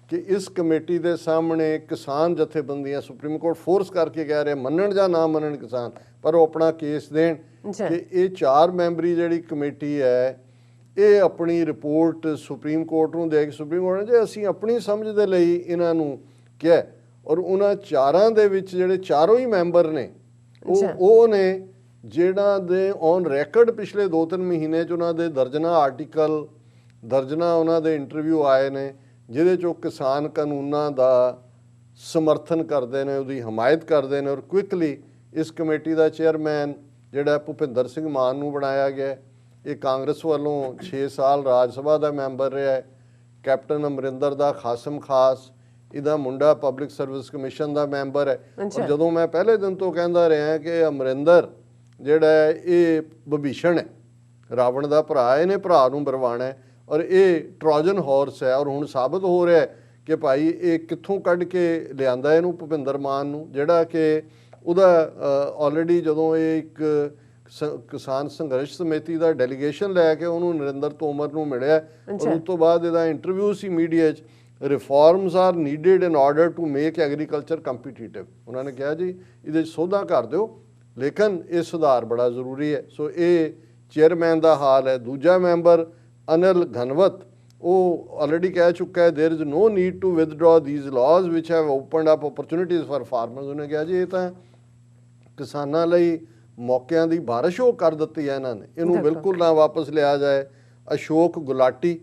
ਕਿ ਇਸ ਕਮੇਟੀ ਦੇ ਸਾਹਮਣੇ ਕਿਸਾਨ ਜਥੇਬੰਦੀਆਂ, ਸੁਪਰੀਮ ਕੋਰਟ ਫੋਰਸ ਕਰਕੇ ਕਹਿ ਰਿਹਾ ਮੰਨਣ ਜਾਂ ਨਾ ਮੰਨਣ ਕਿਸਾਨ, ਪਰ ਉਹ ਆਪਣਾ ਕੇਸ ਦੇਣ ਕਿ ਇਹ 4 ਮੈਂਬਰੀ ਜਿਹੜੀ ਕਮੇਟੀ ਹੈ ਇਹ ਆਪਣੀ ਰਿਪੋਰਟ ਸੁਪਰੀਮ ਕੋਰਟ ਨੂੰ ਦੇ ਕੇ, ਸੁਪਰੀਮ ਕੋਰਟ ਨੇ ਜੇ ਅਸੀਂ ਆਪਣੀ ਸਮਝ ਦੇ ਲਈ ਇਹਨਾਂ ਨੂੰ ਕਿਹਾ, ਔਰ ਉਹਨਾਂ 4 ਦੇ ਵਿੱਚ ਜਿਹੜੇ ਚਾਰੋਂ ਹੀ ਮੈਂਬਰ ਨੇ ਉਹ ਨੇ ਜਿਹੜਾ ਦੇ ਔਨ ਰੈਕਰਡ ਪਿਛਲੇ 2-3 ਮਹੀਨੇ 'ਚ ਉਹਨਾਂ ਦੇ ਦਰਜਨਾਂ ਆਰਟੀਕਲ, ਦਰਜਨਾਂ ਉਹਨਾਂ ਦੇ ਇੰਟਰਵਿਊ ਆਏ ਨੇ ਜਿਹਦੇ 'ਚ ਉਹ ਕਿਸਾਨ ਕਾਨੂੰਨਾਂ ਦਾ ਸਮਰਥਨ ਕਰਦੇ ਨੇ, ਉਹਦੀ ਹਮਾਇਤ ਕਰਦੇ ਨੇ। ਔਰ ਕੁਇਕਲੀ ਇਸ ਕਮੇਟੀ ਦਾ ਚੇਅਰਮੈਨ ਜਿਹੜਾ ਭੁਪਿੰਦਰ ਸਿੰਘ ਮਾਨ ਨੂੰ ਬਣਾਇਆ ਗਿਆ, ਇਹ ਕਾਂਗਰਸ ਵੱਲੋਂ 6 ਸਾਲ ਰਾਜ ਸਭਾ ਦਾ ਮੈਂਬਰ ਰਿਹਾ ਹੈ। ਕੈਪਟਨ ਅਮਰਿੰਦਰ ਦਾ ਖਾਸਮ ਖਾਸ, ਇਹਦਾ ਮੁੰਡਾ ਪਬਲਿਕ ਸਰਵਿਸ ਕਮਿਸ਼ਨ ਦਾ ਮੈਂਬਰ ਹੈ। ਔਰ ਜਦੋਂ ਮੈਂ ਪਹਿਲੇ ਦਿਨ ਤੋਂ ਕਹਿੰਦਾ ਰਿਹਾ ਕਿ ਅਮਰਿੰਦਰ ਜਿਹੜਾ ਇਹ ਵਿਭੀਸ਼ਣ ਹੈ, ਰਾਵਣ ਦਾ ਭਰਾ, ਇਹਨੇ ਭਰਾ ਨੂੰ ਬਰਵਾਣਾ, ਔਰ ਇਹ ਟਰੋਜਨ ਹਾਰਸ ਹੈ। ਔਰ ਹੁਣ ਸਾਬਤ ਹੋ ਰਿਹਾ ਕਿ ਭਾਈ ਇਹ ਕਿੱਥੋਂ ਕੱਢ ਕੇ ਲਿਆਂਦਾ ਇਹਨੂੰ, ਭੁਪਿੰਦਰ ਮਾਨ ਨੂੰ, ਜਿਹੜਾ ਕਿ ਉਹਦਾ ਆਲਰੇਡੀ ਜਦੋਂ ਇਹ ਇੱਕ ਕਿਸਾਨ ਸੰਘਰਸ਼ ਸਮਿਤੀ ਦਾ ਡੈਲੀਗੇਸ਼ਨ ਲੈ ਕੇ ਉਹਨੂੰ ਨਰਿੰਦਰ ਤੋਮਰ ਨੂੰ ਮਿਲਿਆ, ਔਰ ਉਸ ਤੋਂ ਬਾਅਦ ਇਹਦਾ ਇੰਟਰਵਿਊ ਸੀ ਮੀਡੀਆ 'ਚ, reforms are needed in order to make agriculture competitive. ਉਹਨਾਂ ਨੇ ਕਿਹਾ ਜੀ ਇਹਦੇ 'ਚ ਸੋਧਾਂ ਕਰ ਦਿਓ, ਲੇਕਿਨ ਇਹ ਸੁਧਾਰ ਬੜਾ ਜ਼ਰੂਰੀ ਹੈ। ਸੋ ਇਹ ਚੇਅਰਮੈਨ ਦਾ ਹਾਲ ਹੈ। ਦੂਜਾ ਮੈਂਬਰ ਅਨਿਲ ਘਨਵਤ, ਉਹ ਆਲਰੇਡੀ ਕਹਿ ਚੁੱਕਾ ਹੈ there is no need to withdraw these laws which have opened up opportunities for farmers. ਉਹਨੇ ਕਿਹਾ ਜੀ ਇਹ ਤਾਂ ਕਿਸਾਨਾਂ ਲਈ ਮੌਕਿਆਂ ਦੀ ਬਾਰਿਸ਼ ਉਹ ਕਰ ਦਿੱਤੀ ਹੈ ਇਹਨਾਂ ਨੇ, ਇਹਨੂੰ ਬਿਲਕੁਲ ਨਾ ਵਾਪਸ ਲਿਆ ਜਾਏ। ਅਸ਼ੋਕ ਗੁਲਾਟੀ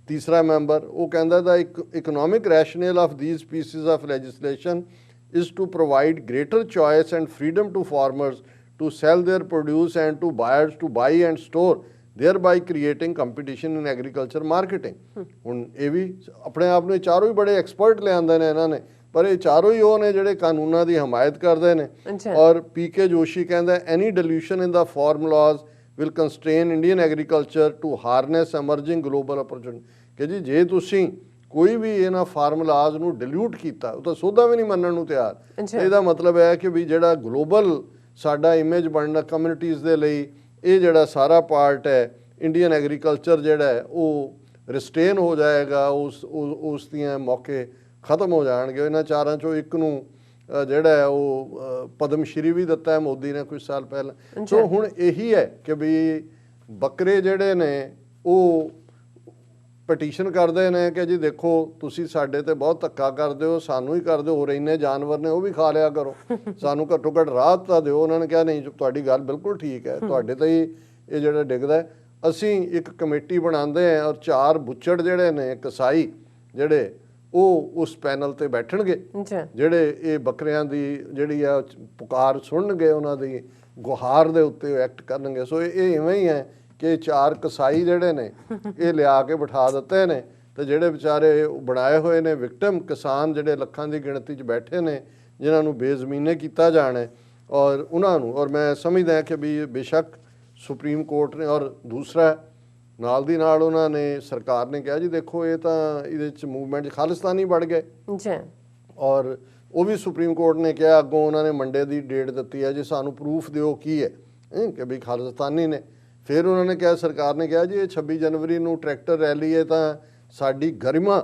ਤੀਸਰਾ ਮੈਂਬਰ, ਉਹ ਕਹਿੰਦਾ the economic rationale of these pieces of legislation is to provide greater choice and freedom to farmers to sell their produce and to buyers to buy and store, thereby creating competition in agriculture marketing। ਹੁਣ ਇਹ ਵੀ ਆਪਣੇ ਆਪ ਨੂੰ ਚਾਰੋਂ ਹੀ ਬੜੇ expert ਲਿਆਂਦੇ ਨੇ ਇਹਨਾਂ ਨੇ, ਪਰ ਇਹ ਚਾਰੋਂ ਹੀ ਉਹ ਨੇ ਜਿਹੜੇ ਕਾਨੂੰਨਾਂ ਦੀ ਹਮਾਇਤ ਕਰਦੇ ਨੇ। ਔਰ ਪੀਕੇ ਜੋਸ਼ੀ ਕਹਿੰਦਾ ਐਨੀ ਡਿਲੂਸ਼ਨ ਇਨ ਦਾ formulas will constrain Indian agriculture to harness emerging global opportunity। ਕਿ ਜੀ ਜੇ ਤੁਸੀਂ ਕੋਈ ਵੀ ਇਹਨਾਂ ਫਾਰਮੂਲਾਜ਼ ਨੂੰ ਡਿਲੂਟ ਕੀਤਾ, ਉਹ ਤਾਂ ਸੋਧਾ ਵੀ ਨਹੀਂ ਮੰਨਣ ਨੂੰ ਤਿਆਰ। ਇਹਦਾ ਮਤਲਬ ਹੈ ਕਿ ਵੀ ਜਿਹੜਾ ਗਲੋਬਲ ਸਾਡਾ ਇਮੇਜ ਬਣਨਾ ਕਮਿਊਨਿਟੀਜ਼ ਦੇ ਲਈ, ਇਹ ਜਿਹੜਾ ਸਾਰਾ ਪਾਰਟ ਹੈ ਇੰਡੀਅਨ ਐਗਰੀਕਲਚਰ ਜਿਹੜਾ ਹੈ ਉਹ ਰਿਸਟੇਨ ਹੋ ਜਾਏਗਾ, ਉਸ ਦੀਆਂ ਮੌਕੇ ਖਤਮ ਹੋ ਜਾਣਗੇ। ਇਹਨਾਂ ਚਾਰਾਂ ਚੋਂ ਇੱਕ ਨੂੰ ਜਿਹੜਾ ਹੈ ਉਹ ਪਦਮ ਸ਼੍ਰੀ ਵੀ ਦਿੱਤਾ ਹੈ ਮੋਦੀ ਨੇ ਕੁਝ ਸਾਲ ਪਹਿਲਾਂ। ਸੋ ਹੁਣ ਇਹੀ ਹੈ ਕਿ ਵੀ ਬੱਕਰੇ ਜਿਹੜੇ ਨੇ ਉਹ ਪਟੀਸ਼ਨ ਕਰਦੇ ਨੇ ਕਿ ਜੀ ਦੇਖੋ ਤੁਸੀਂ ਸਾਡੇ ਤੇ ਬਹੁਤ ਧੱਕਾ ਕਰਦੇ ਹੋ, ਸਾਨੂੰ ਹੀ ਕਰਦੇ ਹੋ, ਹੋਰ ਇੰਨੇ ਜਾਨਵਰ ਨੇ ਉਹ ਵੀ ਖਾ ਲਿਆ ਕਰੋ, ਸਾਨੂੰ ਘੱਟੋ ਘੱਟ ਰਾਹਤ ਤਾਂ ਦਿਓ। ਉਹਨਾਂ ਨੇ ਕਿਹਾ ਨਹੀਂ ਤੁਹਾਡੀ ਗੱਲ ਬਿਲਕੁਲ ਠੀਕ ਹੈ, ਤੁਹਾਡੇ ਤੇ ਹੀ ਇਹ ਜਿਹੜਾ ਡਿੱਗਦਾ। ਅਸੀਂ ਇੱਕ ਕਮੇਟੀ ਬਣਾਉਂਦੇ ਹਾਂ ਔਰ 4 ਬੁੱਚੜ ਜਿਹੜੇ ਨੇ ਕਸਾਈ ਜਿਹੜੇ ਉਹ ਉਸ ਪੈਨਲ ਤੇ ਬੈਠਣਗੇ, ਜਿਹੜੇ ਇਹ ਬੱਕਰਿਆਂ ਦੀ ਜਿਹੜੀ ਆ ਪੁਕਾਰ ਸੁਣਨਗੇ, ਉਹਨਾਂ ਦੀ ਗੁਹਾਰ ਦੇ ਉੱਤੇ ਐਕਟ ਕਰਨਗੇ। ਸੋ ਇਹ ਇਵੇਂ ਹੀ ਹੈ ਕਿ 4 ਕਸਾਈ ਜਿਹੜੇ ਨੇ ਇਹ ਲਿਆ ਕੇ ਬਿਠਾ ਦਿੱਤੇ ਨੇ, ਤੇ ਜਿਹੜੇ ਵਿਚਾਰੇ ਬਣਾਏ ਹੋਏ ਨੇ ਵਿਕਟਮ ਕਿਸਾਨ ਜਿਹੜੇ ਲੱਖਾਂ ਦੀ ਗਿਣਤੀ 'ਚ ਬੈਠੇ ਨੇ, ਜਿਨ੍ਹਾਂ ਨੂੰ ਬੇਜ਼ਮੀਨੇ ਕੀਤਾ ਜਾਣਾ ਔਰ ਉਹਨਾਂ ਨੂੰ। ਔਰ ਮੈਂ ਸਮਝਦਾ ਕਿ ਵੀ ਬੇਸ਼ੱਕ ਸੁਪਰੀਮ ਕੋਰਟ ਨੇ, ਔਰ ਦੂਸਰਾ ਨਾਲ ਦੀ ਨਾਲ ਉਹਨਾਂ ਨੇ ਸਰਕਾਰ ਨੇ ਕਿਹਾ ਜੀ ਦੇਖੋ ਇਹ ਤਾਂ ਇਹਦੇ 'ਚ ਮੂਵਮੈਂਟ ਖਾਲਿਸਤਾਨੀ ਵੜ ਗਏ, ਔਰ ਉਹ ਵੀ ਸੁਪਰੀਮ ਕੋਰਟ ਨੇ ਕਿਹਾ, ਅੱਗੋਂ ਉਹਨਾਂ ਨੇ ਮੰਡੇ ਦੀ ਡੇਟ ਦਿੱਤੀ ਹੈ ਜੀ ਸਾਨੂੰ ਪ੍ਰੂਫ ਦਿਓ ਕੀ ਹੈ ਕਿ ਵੀ ਖਾਲਿਸਤਾਨੀ ਨੇ। ਫਿਰ ਉਹਨਾਂ ਨੇ ਕਿਹਾ, ਸਰਕਾਰ ਨੇ ਕਿਹਾ ਜੀ ਇਹ 26 ਜਨਵਰੀ ਨੂੰ ਟਰੈਕਟਰ ਰੈਲੀ ਹੈ ਤਾਂ ਸਾਡੀ ਗਰਿਮਾ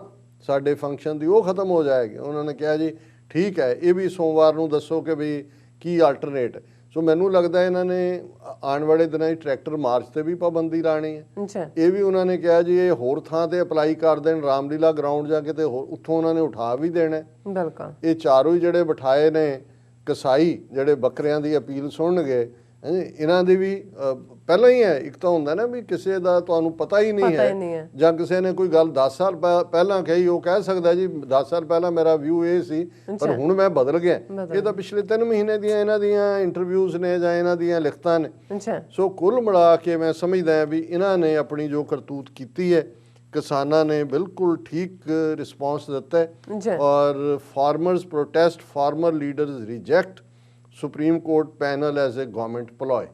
ਸਾਡੇ ਫੰਕਸ਼ਨ ਦੀ ਉਹ ਖਤਮ ਹੋ ਜਾਏਗੀ। ਉਹਨਾਂ ਨੇ ਕਿਹਾ ਜੀ ਠੀਕ ਹੈ, ਇਹ ਵੀ ਸੋਮਵਾਰ ਨੂੰ ਦੱਸੋ ਕਿ ਵੀ ਕੀ ਆਲਟਰਨੇਟ। ਸੋ ਮੈਨੂੰ ਲੱਗਦਾ ਇਹਨਾਂ ਨੇ ਆਉਣ ਵਾਲੇ ਦਿਨਾਂ 'ਚ ਟਰੈਕਟਰ ਮਾਰਚ ਤੇ ਵੀ ਪਾਬੰਦੀ ਲਾਣੀ ਹੈ। ਇਹ ਵੀ ਉਹਨਾਂ ਨੇ ਕਿਹਾ ਜੀ ਇਹ ਹੋਰ ਥਾਂ ਤੇ ਅਪਲਾਈ ਕਰ ਦੇਣ, ਰਾਮਲੀਲਾ ਗਰਾਊਂਡ ਜਾ ਕੇ, ਤੇ ਉੱਥੋਂ ਉਹਨਾਂ ਨੇ ਉਠਾ ਵੀ ਦੇਣਾ। ਬਿਲਕੁਲ ਇਹ ਚਾਰੋਂ ਹੀ ਜਿਹੜੇ ਬਿਠਾਏ ਨੇ ਕਸਾਈ ਜਿਹੜੇ ਬੱਕਰਿਆਂ ਦੀ ਅਪੀਲ ਸੁਣਨਗੇ, ਇਹਨਾਂ ਦੀ ਵੀ ਪਹਿਲਾਂ ਹੀ ਹੈ। ਇੱਕ ਤਾਂ ਹੁੰਦਾ ਨਾ ਵੀ ਕਿਸੇ ਦਾ ਤੁਹਾਨੂੰ ਪਤਾ ਹੀ ਨਹੀਂ ਹੈ, ਜਾਂ ਕਿਸੇ ਨੇ ਕੋਈ ਗੱਲ 10 ਸਾਲ ਪਹਿਲਾਂ ਕਹੀ, ਉਹ ਕਹਿ ਸਕਦਾ ਜੀ 10 ਸਾਲ ਪਹਿਲਾਂ ਮੇਰਾ ਵਿਊ ਇਹ ਸੀ ਪਰ ਹੁਣ ਮੈਂ ਬਦਲ ਗਿਆ। ਇਹ ਤਾਂ ਪਿਛਲੇ 3 ਮਹੀਨੇ ਦੀਆਂ ਇਹਨਾਂ ਦੀਆਂ ਇੰਟਰਵਿਊਜ਼ ਨੇ ਜਾਂ ਇਹਨਾਂ ਦੀਆਂ ਲਿਖਤਾਂ ਨੇ। ਸੋ ਕੁੱਲ ਮਿਲਾ ਕੇ ਮੈਂ ਸਮਝਦਾ ਵੀ ਇਹਨਾਂ ਨੇ ਆਪਣੀ ਜੋ ਕਰਤੂਤ ਕੀਤੀ ਹੈ, ਕਿਸਾਨਾਂ ਨੇ ਬਿਲਕੁਲ ਠੀਕ ਰਿਸਪੌਂਸ ਦਿੱਤਾ ਹੈ। ਔਰ farmers protest, farmer leaders reject Supreme Court panel as a government ploy.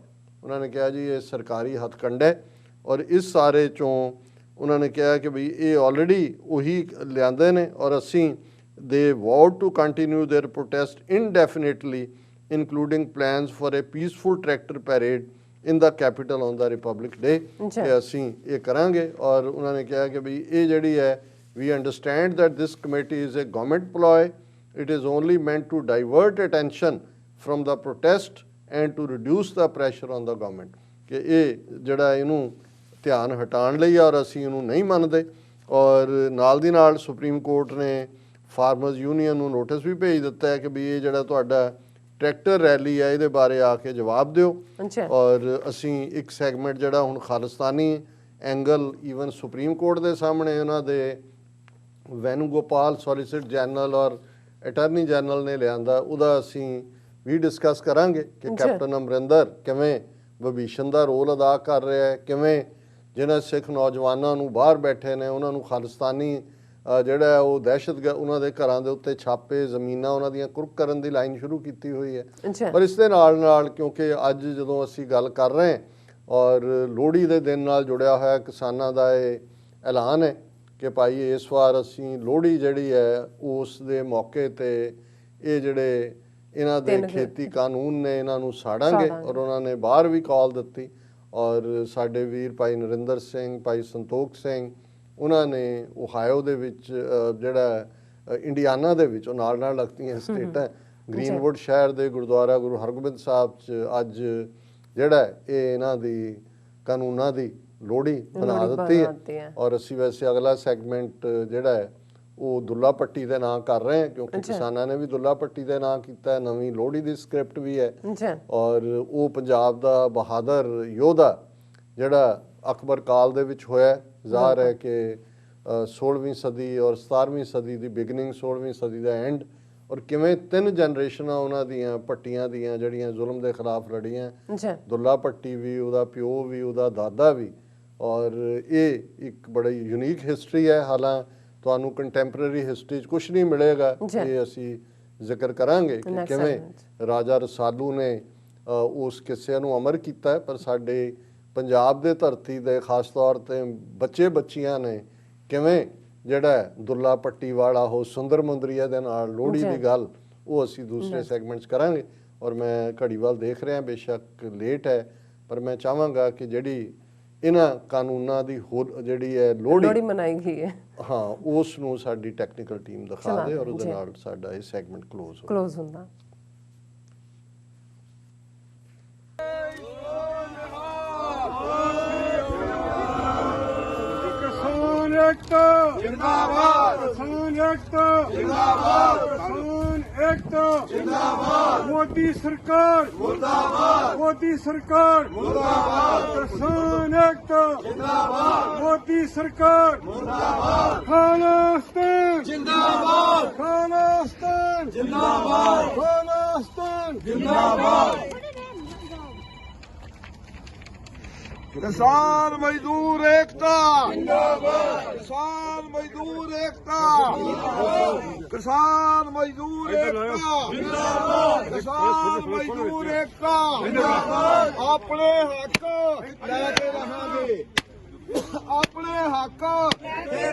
ਉਹਨਾਂ ਨੇ ਕਿਹਾ ਜੀ ਇਹ ਸਰਕਾਰੀ ਹੱਥਕੰਡਾ ਹੈ, ਔਰ ਇਸ ਸਾਰੇ ਚੋਂ ਉਹਨਾਂ ਨੇ ਕਿਹਾ ਕਿ ਵੀ ਇਹ ਆਲਰੇਡੀ ਉਹੀ ਲਿਆਂਦੇ ਨੇ, ਔਰ ਅਸੀਂ they vote to continue their protest indefinitely including plans for a peaceful tractor parade in the capital on the Republic Day. ਕਿ ਅਸੀਂ ਇਹ ਕਰਾਂਗੇ। ਔਰ ਉਹਨਾਂ ਨੇ ਕਿਹਾ ਕਿ ਵੀ ਇਹ ਜਿਹੜੀ ਹੈ we understand that this committee is a government ploy, it is only meant to divert attention from the protest and to reduce the pressure on the government। ਕਿ ਇਹ ਜਿਹੜਾ ਇਹਨੂੰ ਧਿਆਨ ਹਟਾਉਣ ਲਈ, ਔਰ ਅਸੀਂ ਇਹਨੂੰ ਨਹੀਂ ਮੰਨਦੇ। ਔਰ ਨਾਲ ਦੀ ਨਾਲ ਸੁਪਰੀਮ ਕੋਰਟ ਨੇ ਫਾਰਮਰਸ ਯੂਨੀਅਨ ਨੂੰ ਨੋਟਿਸ ਵੀ ਭੇਜ ਦਿੱਤਾ ਹੈ ਕਿ ਵੀ ਇਹ ਜਿਹੜਾ ਤੁਹਾਡਾ ਟਰੈਕਟਰ ਰੈਲੀ ਹੈ ਇਹਦੇ ਬਾਰੇ ਆ ਕੇ ਜਵਾਬ ਦਿਓ। ਔਰ ਅਸੀਂ ਇੱਕ ਸੈਗਮੈਂਟ ਜਿਹੜਾ ਹੁਣ ਖਾਲਿਸਤਾਨੀ ਐਂਗਲ ਈਵਨ ਸੁਪਰੀਮ ਕੋਰਟ ਦੇ ਸਾਹਮਣੇ ਉਹਨਾਂ ਦੇ ਵੈਨੂਗੋਪਾਲ ਸੋਲੀਸਿਟਰ ਜਨਰਲ ਔਰ ਅਟਾਰਨੀ ਜਨਰਲ ਨੇ ਲਿਆਂਦਾ, ਉਹਦਾ ਅਸੀਂ ਵੀ ਡਿਸਕਸ ਕਰਾਂਗੇ ਕਿ ਕੈਪਟਨ ਅਮਰਿੰਦਰ ਕਿਵੇਂ ਵਿਭੀਸ਼ਣ ਦਾ ਰੋਲ ਅਦਾ ਕਰ ਰਿਹਾ ਹੈ, ਕਿਵੇਂ ਜਿਹਨਾਂ ਸਿੱਖ ਨੌਜਵਾਨਾਂ ਨੂੰ ਬਾਹਰ ਬੈਠੇ ਨੇ ਉਹਨਾਂ ਨੂੰ ਖਾਲਿਸਤਾਨੀ ਜਿਹੜਾ ਉਹ ਦਹਿਸ਼ਤ ਉਹਨਾਂ ਦੇ ਘਰਾਂ ਦੇ ਉੱਤੇ ਛਾਪੇ, ਜ਼ਮੀਨਾਂ ਉਹਨਾਂ ਦੀਆਂ ਕੁਰਕ ਕਰਨ ਦੀ ਲਾਈਨ ਸ਼ੁਰੂ ਕੀਤੀ ਹੋਈ ਹੈ। ਪਰ ਇਸ ਦੇ ਨਾਲ ਨਾਲ ਕਿਉਂਕਿ ਅੱਜ ਜਦੋਂ ਅਸੀਂ ਗੱਲ ਕਰ ਰਹੇ ਹਾਂ ਔਰ ਲੋਹੜੀ ਦੇ ਦਿਨ ਨਾਲ ਜੁੜਿਆ ਹੋਇਆ ਕਿਸਾਨਾਂ ਦਾ ਇਹ ਐਲਾਨ ਹੈ ਕਿ ਭਾਈ ਇਸ ਵਾਰ ਅਸੀਂ ਲੋਹੜੀ ਜਿਹੜੀ ਹੈ ਉਸ ਦੇ ਮੌਕੇ 'ਤੇ ਇਹ ਜਿਹੜੇ ਇਹਨਾਂ ਦੇ ਖੇਤੀ ਕਾਨੂੰਨ ਨੇ ਇਹਨਾਂ ਨੂੰ ਸਾੜਾਂਗੇ। ਔਰ ਉਹਨਾਂ ਨੇ ਬਾਹਰ ਵੀ ਕਾਲ ਦਿੱਤੀ, ਔਰ ਸਾਡੇ ਵੀਰ ਭਾਈ ਨਰਿੰਦਰ ਸਿੰਘ, ਭਾਈ ਸੰਤੋਖ ਸਿੰਘ, ਉਹਨਾਂ ਨੇ ਓਹਾਇਓ ਦੇ ਵਿੱਚ ਜਿਹੜਾ ਇੰਡੀਆਨਾ ਦੇ ਵਿੱਚ ਉਹ ਨਾਲ ਨਾਲ ਲੱਗਦੀਆਂ ਸਟੇਟਾਂ, ਗ੍ਰੀਨਵੁੱਡ ਸ਼ਹਿਰ ਦੇ ਗੁਰਦੁਆਰਾ ਗੁਰੂ ਹਰਗੋਬਿੰਦ ਸਾਹਿਬ 'ਚ ਅੱਜ ਜਿਹੜਾ ਇਹ ਇਹਨਾਂ ਦੀ ਕਾਨੂੰਨਾਂ ਦੀ ਲੋਹੜੀ ਬਣਾ ਦਿੱਤੀ ਹੈ। ਔਰ ਅਸੀਂ ਵੈਸੇ ਅਗਲਾ ਸੈਗਮੈਂਟ ਜਿਹੜਾ ਹੈ ਉਹ ਦੁੱਲਾ ਪੱਟੀ ਦੇ ਨਾਂ ਕਰ ਰਹੇ ਹਾਂ, ਕਿਉਂਕਿ ਕਿਸਾਨਾਂ ਨੇ ਵੀ ਦੁੱਲਾ ਪੱਟੀ ਦੇ ਨਾਂ ਕੀਤਾ। ਨਵੀਂ ਲੋਹੜੀ ਦੀ ਸਕ੍ਰਿਪਟ ਵੀ ਹੈ, ਔਰ ਉਹ ਪੰਜਾਬ ਦਾ ਬਹਾਦਰ ਯੋਧਾ ਜਿਹੜਾ ਅਕਬਰ ਕਾਲ ਦੇ ਵਿੱਚ ਹੋਇਆ। ਜ਼ਾਹਰ ਹੈ ਕਿ 16ਵੀਂ ਸਦੀ ਔਰ 17ਵੀਂ ਸਦੀ ਦੀ ਬਿਗਨਿੰਗ, 16ਵੀਂ ਸਦੀ ਦਾ ਐਂਡ ਔਰ ਕਿਵੇਂ 3 ਜਨਰੇਸ਼ਨਾਂ ਉਹਨਾਂ ਦੀਆਂ ਭੱਟੀਆਂ ਦੀਆਂ ਜਿਹੜੀਆਂ ਜ਼ੁਲਮ ਦੇ ਖਿਲਾਫ ਲੜੀਆਂ। ਦੁੱਲਾ ਭੱਟੀ ਵੀ, ਉਹਦਾ ਪਿਓ ਵੀ, ਉਹਦਾ ਦਾਦਾ ਵੀ। ਔਰ ਇਹ ਇੱਕ ਬੜੀ ਯੂਨੀਕ ਹਿਸਟਰੀ ਹੈ। ਹਾਲਾਂ ਤੁਹਾਨੂੰ ਕੰਟੈਂਪਰੇਰੀ ਹਿਸਟਰੀ 'ਚ ਕੁਛ ਨਹੀਂ ਮਿਲੇਗਾ। ਇਹ ਅਸੀਂ ਜ਼ਿਕਰ ਕਰਾਂਗੇ ਕਿ ਕਿਵੇਂ ਰਾਜਾ ਰਸਾਲੂ ਨੇ ਉਸ ਕਿੱਸੇ ਨੂੰ ਅਮਰ ਕੀਤਾ, ਪਰ ਸਾਡੇ ਪੰਜਾਬ ਦੇ ਧਰਤੀ ਦੇ ਖਾਸ ਤੌਰ 'ਤੇ ਬੱਚੇ ਬੱਚੀਆਂ ਨੇ ਕਿਵੇਂ ਜਿਹੜਾ ਦੁੱਲਾ ਭੱਟੀ ਵਾਲਾ ਉਹ ਸੁੰਦਰ ਮੁੰਦਰੀਆ ਦੇ ਨਾਲ ਲੋਹੜੀ ਦੀ ਗੱਲ, ਉਹ ਅਸੀਂ ਦੂਸਰੇ ਸੈਗਮੈਂਟਸ ਕਰਾਂਗੇ। ਔਰ ਮੈਂ ਘੜੀ ਵੱਲ ਦੇਖ ਰਿਹਾ, ਬੇਸ਼ੱਕ ਲੇਟ ਹੈ, ਪਰ ਮੈਂ ਚਾਹਾਂਗਾ ਕਿ ਜਿਹੜੀ ਇਹਨਾਂ ਕਾਨੂੰਨਾਂ ਦੀ ਹੋਰ ਜਿਹੜੀ ਹੈ ਲੋਹੜੀ ਮਨਾਈ ਗਈ ਹੈ, ਹਾਂ, ਉਸ ਨੂੰ ਸਾਡੀ ਟੈਕਨੀਕਲ ਟੀਮ ਦਿਖਾ ਦੇ ਔਰ ਉਹਦੇ ਨਾਲ ਸਾਡਾ ਇਹ ਸੈਗਮੈਂਟ ਕਲੋਜ਼ ਹੁੰਦਾ। एकता जिंदाबाद, किसान एकता जिंदाबाद, किसान एकता जिंदाबाद, मोदी सरकार मुर्दाबाद, मोदी सरकार मुर्दाबाद, किसान एकता जिंदाबाद, मोदी सरकार मुर्दाबाद, खालिस्तान जिंदाबाद, खालिस्तान जिंदाबाद, खालिस्तान जिंदाबाद। किसान मजदूर एकता जिंदाबाद, किसान मजदूर एकता जिंदाबाद, किसान मजदूर एकता जिंदाबाद, किसान मजदूर एकता जिंदाबाद। अपने हक लेके रहांगे, अपने हक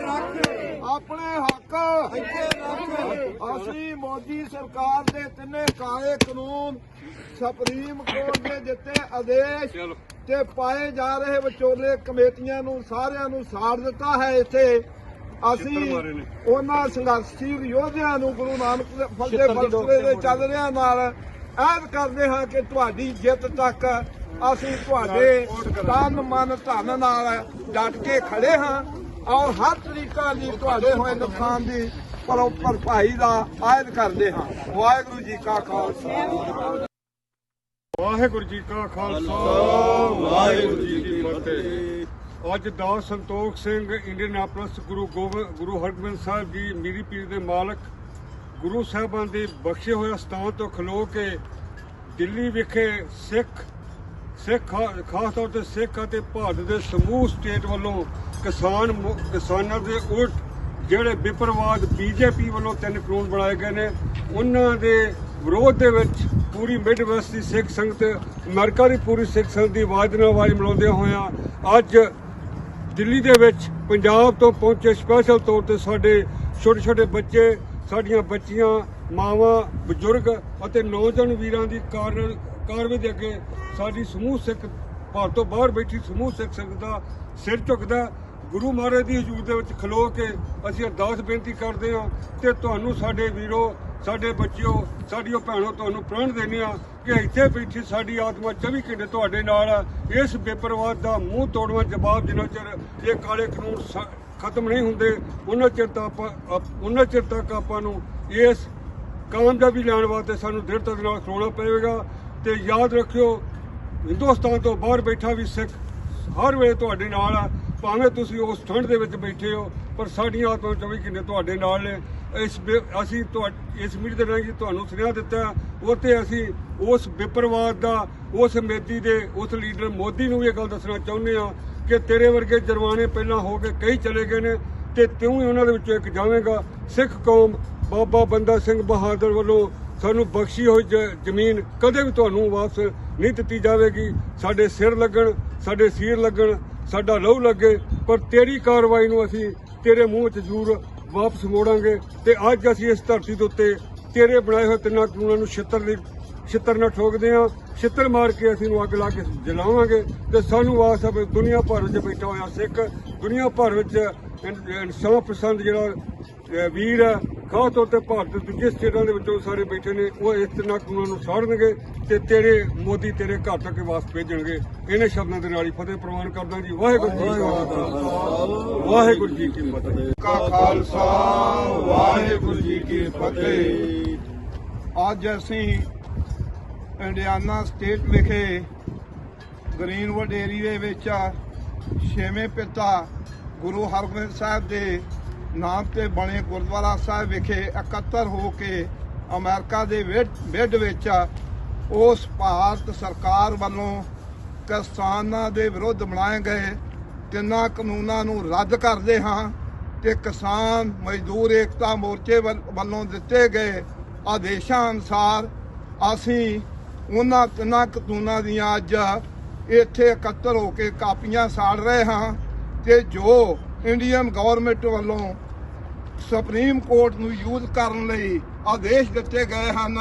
अपने हक ਅਸੀਂ ਮੋਦੀ ਸਰਕਾਰ ਦੇ ਤਿੰਨੇ ਕਾਲੇ ਕਾਨੂੰਨ ਸੁਪਰੀਮ ਕੋਰਟ ਦੇ ਦਿੱਤੇ ਆਦੇਸ਼ ਤੇ ਪਾਏ ਜਾ ਰਹੇ ਵਿਚੋਲੇ ਕਮੇਟੀਆਂ ਨੂੰ ਸਾਰਿਆਂ ਨੂੰ ਸਾੜ ਦਿੱਤਾ ਹੈ। ਇੱਥੇ ਅਸੀਂ ਉਹਨਾਂ ਸੰਘਰਸ਼ੀਲ ਯੋਧਿਆਂ ਨੂੰ ਗੁਰੂ ਨਾਨਕ ਫਤਿਹ ਫਲਸਫੇ ਦੇ ਚੱਲ ਰਿਹਾ ਨਾਲ ਐਲਾਨ ਕਰਦੇ ਹਾਂ ਕਿ ਤੁਹਾਡੀ ਜਿੱਤ ਤੱਕ ਅਸੀਂ ਤੁਹਾਡੇ ਤਨ ਮਨ ਧਨ ਨਾਲ ਡਟ ਕੇ ਖੜੇ ਹਾਂ ਔਰ ਹਰ ਤਰੀਕਾ ਦੀ ਤੁਹਾਡੇ ਹੋਏ ਨੁਕਸਾਨ ਦੀ ਭਰਪਾਈ ਦਾ ਆਇਦ ਕਰਦੇ ਹਾਂ। ਵਾਹਿਗੁਰੂ ਜੀ ਕਾ ਖਾਲਸਾ, ਵਾਹਿਗੁਰੂ ਜੀ ਕਾ ਖਾਲਸਾ, ਵਾਹਿਗੁਰੂ ਜੀ ਕੀ ਫਤਿਹ। ਅੱਜ ਦਾਸ ਸੰਤੋਖ ਸਿੰਘ ਇੰਡੀਅਨਾਪੋਲਿਸ ਗੁਰੂ ਹਰਗੋਬਿੰਦ ਸਾਹਿਬ ਜੀ ਮੀਰੀ ਪੀਰ ਦੇ ਮਾਲਕ ਗੁਰੂ ਸਾਹਿਬਾਨ ਦੇ ਬਖਸ਼ੇ ਹੋਏ ਸਥਾਨ ਤੋਂ ਖਲੋ ਕੇ ਦਿੱਲੀ ਵਿਖੇ ਸਿੱਖ ਖਾਸ ਤੌਰ ਤੇ ਸਿੱਖ ਅਤੇ ਭਾਰਤ ਦੇ ਸਮੂਹ ਸਟੇਟ ਵੱਲੋਂ ਕਿਸਾਨਾਂ ਦੇ ਉਲਟ ਜਿਹੜੇ ਵਿਪਰਵਾਦ ਬੀਜੇਪੀ ਵੱਲੋਂ 3 ਕਾਨੂੰਨ ਬਣਾਏ ਗਏ ਨੇ, ਉਹਨਾਂ ਦੇ ਵਿਰੋਧ ਦੇ ਵਿੱਚ ਪੂਰੀ ਮਿਡ ਵੈਸਟ ਦੀ ਸਿੱਖ ਸੰਗਤ, ਅਮਰੀਕਾ ਦੀ ਪੂਰੀ ਸਿੱਖ ਸੰਗਤ ਦੀ ਆਵਾਜ਼ ਨਾਲ ਆਵਾਜ਼ ਮਿਲਾਉਂਦਿਆਂ ਹੋਇਆਂ ਅੱਜ ਦਿੱਲੀ ਦੇ ਵਿੱਚ ਪੰਜਾਬ ਤੋਂ ਪਹੁੰਚੇ ਸਪੈਸ਼ਲ ਤੌਰ ਤੇ ਸਾਡੇ ਛੋਟੇ ਛੋਟੇ ਬੱਚੇ, ਸਾਡੀਆਂ ਬੱਚੀਆਂ, ਮਾਵਾਂ, ਬਜ਼ੁਰਗ ਅਤੇ ਨੌਜਵਾਨ ਵੀਰਾਂ ਦੀ ਕਾਰਵਾਈ ਦੇ ਅੱਗੇ ਸਾਡੀ ਸਮੂਹ ਸਿੱਖ ਭਾਰਤ ਤੋਂ ਬਾਹਰ ਬੈਠੀ ਸਮੂਹ ਸਿੱਖ ਸੰਗਤ ਦਾ ਸਿਰ ਝੁਕਦਾ। ਗੁਰੂ ਮਹਾਰਾਜ ਦੀ ਹਜ਼ੂਰ ਦੇ ਵਿੱਚ ਖਲੋ ਕੇ ਅਸੀਂ ਅਰਦਾਸ ਬੇਨਤੀ ਕਰਦੇ ਹਾਂ ਤੇ ਤੁਹਾਨੂੰ ਸਾਡੇ ਵੀਰੋ, ਸਾਡੇ ਬੱਚਿਓ, ਸਾਡੀਓ ਭੈਣੋ, ਤੁਹਾਨੂੰ ਪ੍ਰਣ ਦਿੰਦੇ ਹਾਂ ਕਿ ਇੱਥੇ ਬੈਠੀ ਸਾਡੀ ਆਤਮਾ 24 ਘੰਟੇ ਤੁਹਾਡੇ ਨਾਲ ਆ। ਇਸ ਬੇਪਰਵਾਹ ਦਾ ਮੂੰਹ ਤੋੜਵਾਂ ਜਵਾਬ ਜਿੰਨਾ ਚਿਰ ਇਹ ਕਾਲੇ ਕਾਨੂੰਨ ਖਤਮ ਨਹੀਂ ਹੁੰਦੇ ਉਹਨਾਂ ਚਿਰ ਤੱਕ ਆਪਾਂ ਨੂੰ ਇਸ ਕਾਮਯਾਬੀ ਲੈਣ ਵਾਸਤੇ ਸਾਨੂੰ ਦ੍ਰਿੜਤਾ ਦੇ ਨਾਲ ਖਲੋਣਾ ਪਵੇਗਾ। ਤੇ ਯਾਦ ਰੱਖਿਓ, ਹਿੰਦੁਸਤਾਨ ਤੋਂ ਬਾਹਰ ਬੈਠਾ ਵੀ ਸਿੱਖ ਹਰ ਵੇਲੇ ਤੁਹਾਡੇ ਨਾਲ ਆ। ਭਾਵੇਂ ਤੁਸੀਂ ਉਸ ਠੰਡ ਦੇ ਵਿੱਚ ਬੈਠੇ ਹੋ, ਪਰ ਸਾਡੀਆਂ ਆਤਮਾ 24 ਘੰਟੇ ਤੁਹਾਡੇ ਨਾਲ ਨੇ। ਅਸੀਂ ਇਸ ਮੀਡੀਆ ਦੇ ਰਾਹੀਂ ਤੁਹਾਨੂੰ ਸੁਨੇਹਾ ਦਿੱਤਾ, ਉੱਥੇ ਅਸੀਂ ਉਸ ਵਿਪਰਵਾਦ ਦਾ, ਉਸ ਮੇਦੀ ਦੇ, ਉਸ ਲੀਡਰ ਮੋਦੀ ਨੂੰ ਵੀ ਇਹ ਗੱਲ ਦੱਸਣਾ ਚਾਹੁੰਦੇ ਹਾਂ ਕਿ ਤੇਰੇ ਵਰਗੇ ਜਰਵਾਣੇ ਪਹਿਲਾਂ ਹੋ ਕੇ ਕਈ ਚਲੇ ਗਏ ਨੇ ਤੇ ਤੂੰ ਹੀ ਉਹਨਾਂ ਦੇ ਵਿੱਚੋਂ ਇੱਕ ਜਾਵੇਂਗਾ। ਸਿੱਖ ਕੌਮ ਬਾਬਾ ਬੰਦਾ ਸਿੰਘ ਬਹਾਦਰ ਵੱਲੋਂ ਸਾਨੂੰ ਬਖਸ਼ੀ ਹੋਈ ਜ਼ਮੀਨ ਕਦੇ ਵੀ ਤੁਹਾਨੂੰ ਵਾਪਸ ਨਹੀਂ ਦਿੱਤੀ ਜਾਵੇਗੀ। ਸਾਡੇ ਸਿਰ ਲੱਗਣ, ਸਾਡੇ ਸੀਰ ਲੱਗਣ, ਸਾਡਾ ਲਹੂ ਲੱਗੇ, ਪਰ ਤੇਰੀ ਕਾਰਵਾਈ ਨੂੰ ਅਸੀਂ ਤੇਰੇ ਮੂੰਹ 'ਚ ਜ਼ਰੂਰ ਵਾਪਸ ਮੋੜਾਂਗੇ। ਤੇ ਅੱਜ ਅਸੀਂ ਇਸ ਧਰਤੀ ਦੇ ਉੱਤੇ ਤੇਰੇ ਬਣਾਏ ਹੋਏ 3 ਕਾਨੂੰਨਾਂ ਨੂੰ ਛਿੱਤਰ ਨਾਲ ਠੋਕਦੇ ਹਾਂ। ਛਿੱਤਰ ਮਾਰ ਕੇ ਅਸੀਂ ਨੂੰ ਅੱਗ ਲਾ ਕੇ ਜਲਾਵਾਂਗੇ ਤੇ ਸਾਨੂੰ ਆਸ ਹੈ ਦੁਨੀਆ ਭਰ ਵਿੱਚ ਬੈਠਾ ਹੋਇਆ ਸਿੱਖ, ਦੁਨੀਆ ਭਰ ਵਿੱਚ ਇਨਸਾਫ ਪਸੰਦ ਜਿਹੜਾ ਵੀਰ ਹੈ, ਖਾਸ ਤੌਰ ਤੇ ਭਾਰਤ ਦੇ ਦੂਜੇ ਸਟੇਟਾਂ ਦੇ ਵਿੱਚੋਂ ਸਾਰੇ ਬੈਠੇ ਨੇ, ਉਹ ਇਸ 3 ਕਾਨੂੰਨਾਂ ਨੂੰ ਸਾੜਨਗੇ ਤੇ ਤੇਰੇ ਮੋਦੀ ਤੇਰੇ ਘਰ ਤੱਕ ਵਾਪਸ ਭੇਜਣਗੇ। ਇਹਨਾਂ ਸ਼ਬਦਾਂ ਦੇ ਨਾਲ ਹੀ ਫਤਿਹ ਪ੍ਰਵਾਨ ਕਰਦਾ ਜੀ। ਵਾਹਿਗੁਰੂ ਜੀ ਕਾ ਖਾਲਸਾ, ਵਾਹਿਗੁਰੂ ਜੀ ਕੀ ਫਤਿਹ। ਕਾ ਖਾਲਸਾ, ਵਾਹਿਗੁਰੂ ਜੀ ਕੀ ਫਤਿਹ। ਅੱਜ ਅਸੀਂ ਇੰਡੀਆਨਾ ਸਟੇਟ ਵਿਖੇ ਗ੍ਰੀਨਵੁੱਡ ਏਰੀਏ ਵਿੱਚ 6ਵੇਂ ਪਿਤਾ ਗੁਰੂ ਹਰਗੋਬਿੰਦ ਸਾਹਿਬ ਦੇ ਨਾਮ ਤੇ ਬਣੇ ਗੁਰਦੁਆਰਾ ਸਾਹਿਬ ਵਿਖੇ ਇਕੱਤਰ ਹੋ ਕੇ ਅਮਰੀਕਾ ਦੇ ਵਿਡ ਵਿੱਚ ਉਸ ਭਾਰਤ ਸਰਕਾਰ ਵੱਲੋਂ ਕਿਸਾਨਾਂ ਦੇ ਵਿਰੁੱਧ ਬਣਾਏ ਗਏ 3 ਕਾਨੂੰਨਾਂ ਨੂੰ ਰੱਦ ਕਰਦੇ ਹਾਂ ਤੇ ਕਿਸਾਨ ਮਜ਼ਦੂਰ ਏਕਤਾ ਮੋਰਚੇ ਵੱਲੋਂ ਦਿੱਤੇ ਗਏ ਆਦੇਸ਼ਾਂ ਅਨੁਸਾਰ ਅਸੀਂ ਉਹਨਾਂ 3 ਕਾਨੂੰਨਾਂ ਦੀਆਂ ਅੱਜ ਇੱਥੇ ਇਕੱਤਰ ਹੋ ਕੇ ਕਾਪੀਆਂ ਸਾੜ ਰਹੇ ਹਾਂ ਤੇ ਜੋ ਇੰਡੀਅਨ ਗਵਰਨਮੈਂਟ ਵੱਲੋਂ ਸੁਪਰੀਮ ਕੋਰਟ ਨੂੰ ਯੂਜ਼ ਕਰਨ ਲਈ ਆਦੇਸ਼ ਦਿੱਤੇ ਗਏ ਹਨ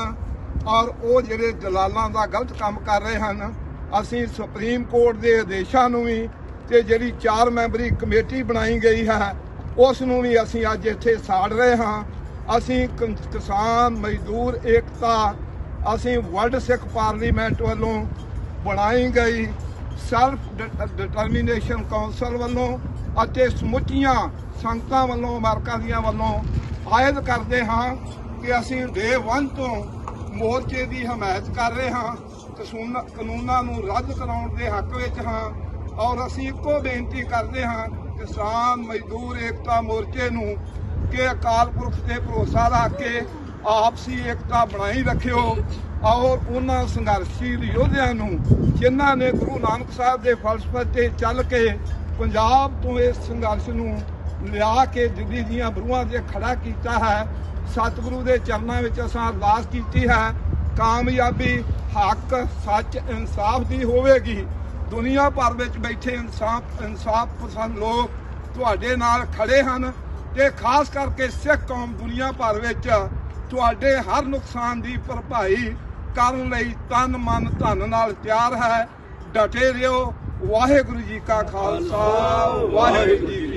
ਔਰ ਉਹ ਜਿਹੜੇ ਦਲਾਲਾਂ ਦਾ ਗਲਤ ਕੰਮ ਕਰ ਰਹੇ ਹਨ, ਅਸੀਂ ਸੁਪਰੀਮ ਕੋਰਟ ਦੇ ਆਦੇਸ਼ਾਂ ਨੂੰ ਵੀ ਤੇ ਜਿਹੜੀ 4 ਮੈਂਬਰੀ ਕਮੇਟੀ ਬਣਾਈ ਗਈ ਹੈ ਉਸ ਨੂੰ ਵੀ ਅਸੀਂ ਅੱਜ ਇੱਥੇ ਸਾੜ ਰਹੇ ਹਾਂ। ਅਸੀਂ ਕਿਸਾਨ ਮਜ਼ਦੂਰ ਏਕਤਾ ਅਸੀਂ ਵਰਲਡ ਸਿੱਖ ਪਾਰਲੀਮੈਂਟ ਵੱਲੋਂ ਬਣਾਈ ਗਈ ਸੈਲਫ ਡਿਟਰਮੀਨੇਸ਼ਨ ਕਾਉਂਸਲ ਵੱਲੋਂ ਅਤੇ ਸਮੁੱਚੀਆਂ ਸੰਗਤਾਂ ਵੱਲੋਂ ਅਮਰੀਕਾ ਦੀਆਂ ਵੱਲੋਂ ਆਇਦ ਕਰਦੇ ਹਾਂ ਕਿ ਅਸੀਂ ਡੇ 1 ਤੋਂ ਮੋਰਚੇ ਦੀ ਹਮਾਇਤ ਕਰ ਰਹੇ ਹਾਂ, ਕਾਨੂੰਨਾਂ ਨੂੰ ਰੱਦ ਕਰਾਉਣ ਦੇ ਹੱਕ ਵਿੱਚ ਹਾਂ ਔਰ ਅਸੀਂ ਇੱਕੋ ਬੇਨਤੀ ਕਰਦੇ ਹਾਂ ਕਿਸਾਨ ਮਜ਼ਦੂਰ ਏਕਤਾ ਮੋਰਚੇ ਨੂੰ ਕਿ ਅਕਾਲ ਪੁਰਖ ਤੇ ਭਰੋਸਾ ਰੱਖ ਕੇ ਆਪਸੀ ਏਕਤਾ ਬਣਾਈ ਰੱਖਿਓ ਔਰ ਉਹਨਾਂ ਸੰਘਰਸ਼ੀਲ ਯੋਧਿਆਂ ਨੂੰ ਜਿਨ੍ਹਾਂ ਨੇ ਗੁਰੂ ਨਾਨਕ ਸਾਹਿਬ ਦੇ ਫਲਸਫੇ ਤੇ ਚੱਲ ਕੇ ਪੰਜਾਬ ਤੋਂ ਇਸ ਸੰਘਰਸ਼ ਨੂੰ ਲਿਆ ਕੇ ਦਿੱਲੀ ਦੀਆਂ ਬਰੂਹਾਂ ਤੇ ਖੜਾ ਕੀਤਾ ਹੈ, ਸਤਿਗੁਰੂ ਦੇ ਚਰਨਾਂ ਵਿੱਚ ਅਸਾਂ ਅਰਦਾਸ ਕੀਤੀ ਹੈ ਕਾਮਯਾਬੀ ਹੱਕ ਸੱਚ ਇਨਸਾਫ ਦੀ ਹੋਵੇਗੀ। ਦੁਨੀਆ ਭਰ ਵਿੱਚ ਬੈਠੇ ਇਨਸਾਫ ਪਸੰਦ ਲੋਕ ਤੁਹਾਡੇ ਨਾਲ ਖੜੇ ਹਨ ਤੇ ਖਾਸ ਕਰਕੇ ਸਿੱਖ ਕੌਮ ਦੁਨੀਆ ਭਰ ਵਿੱਚ ਤੁਹਾਡੇ ਹਰ ਨੁਕਸਾਨ ਦੀ ਭਰਪਾਈ ਕਰਨ ਲਈ ਤਨ ਮਨ ਧਨ ਨਾਲ ਤਿਆਰ ਹੈ। ਡਟੇ ਰਹੋ। ਵਾਹਿਗੁਰੂ ਜੀ ਕਾ ਖਾਲਸਾ ਵਾਹਿਗੁਰੂ ਜੀ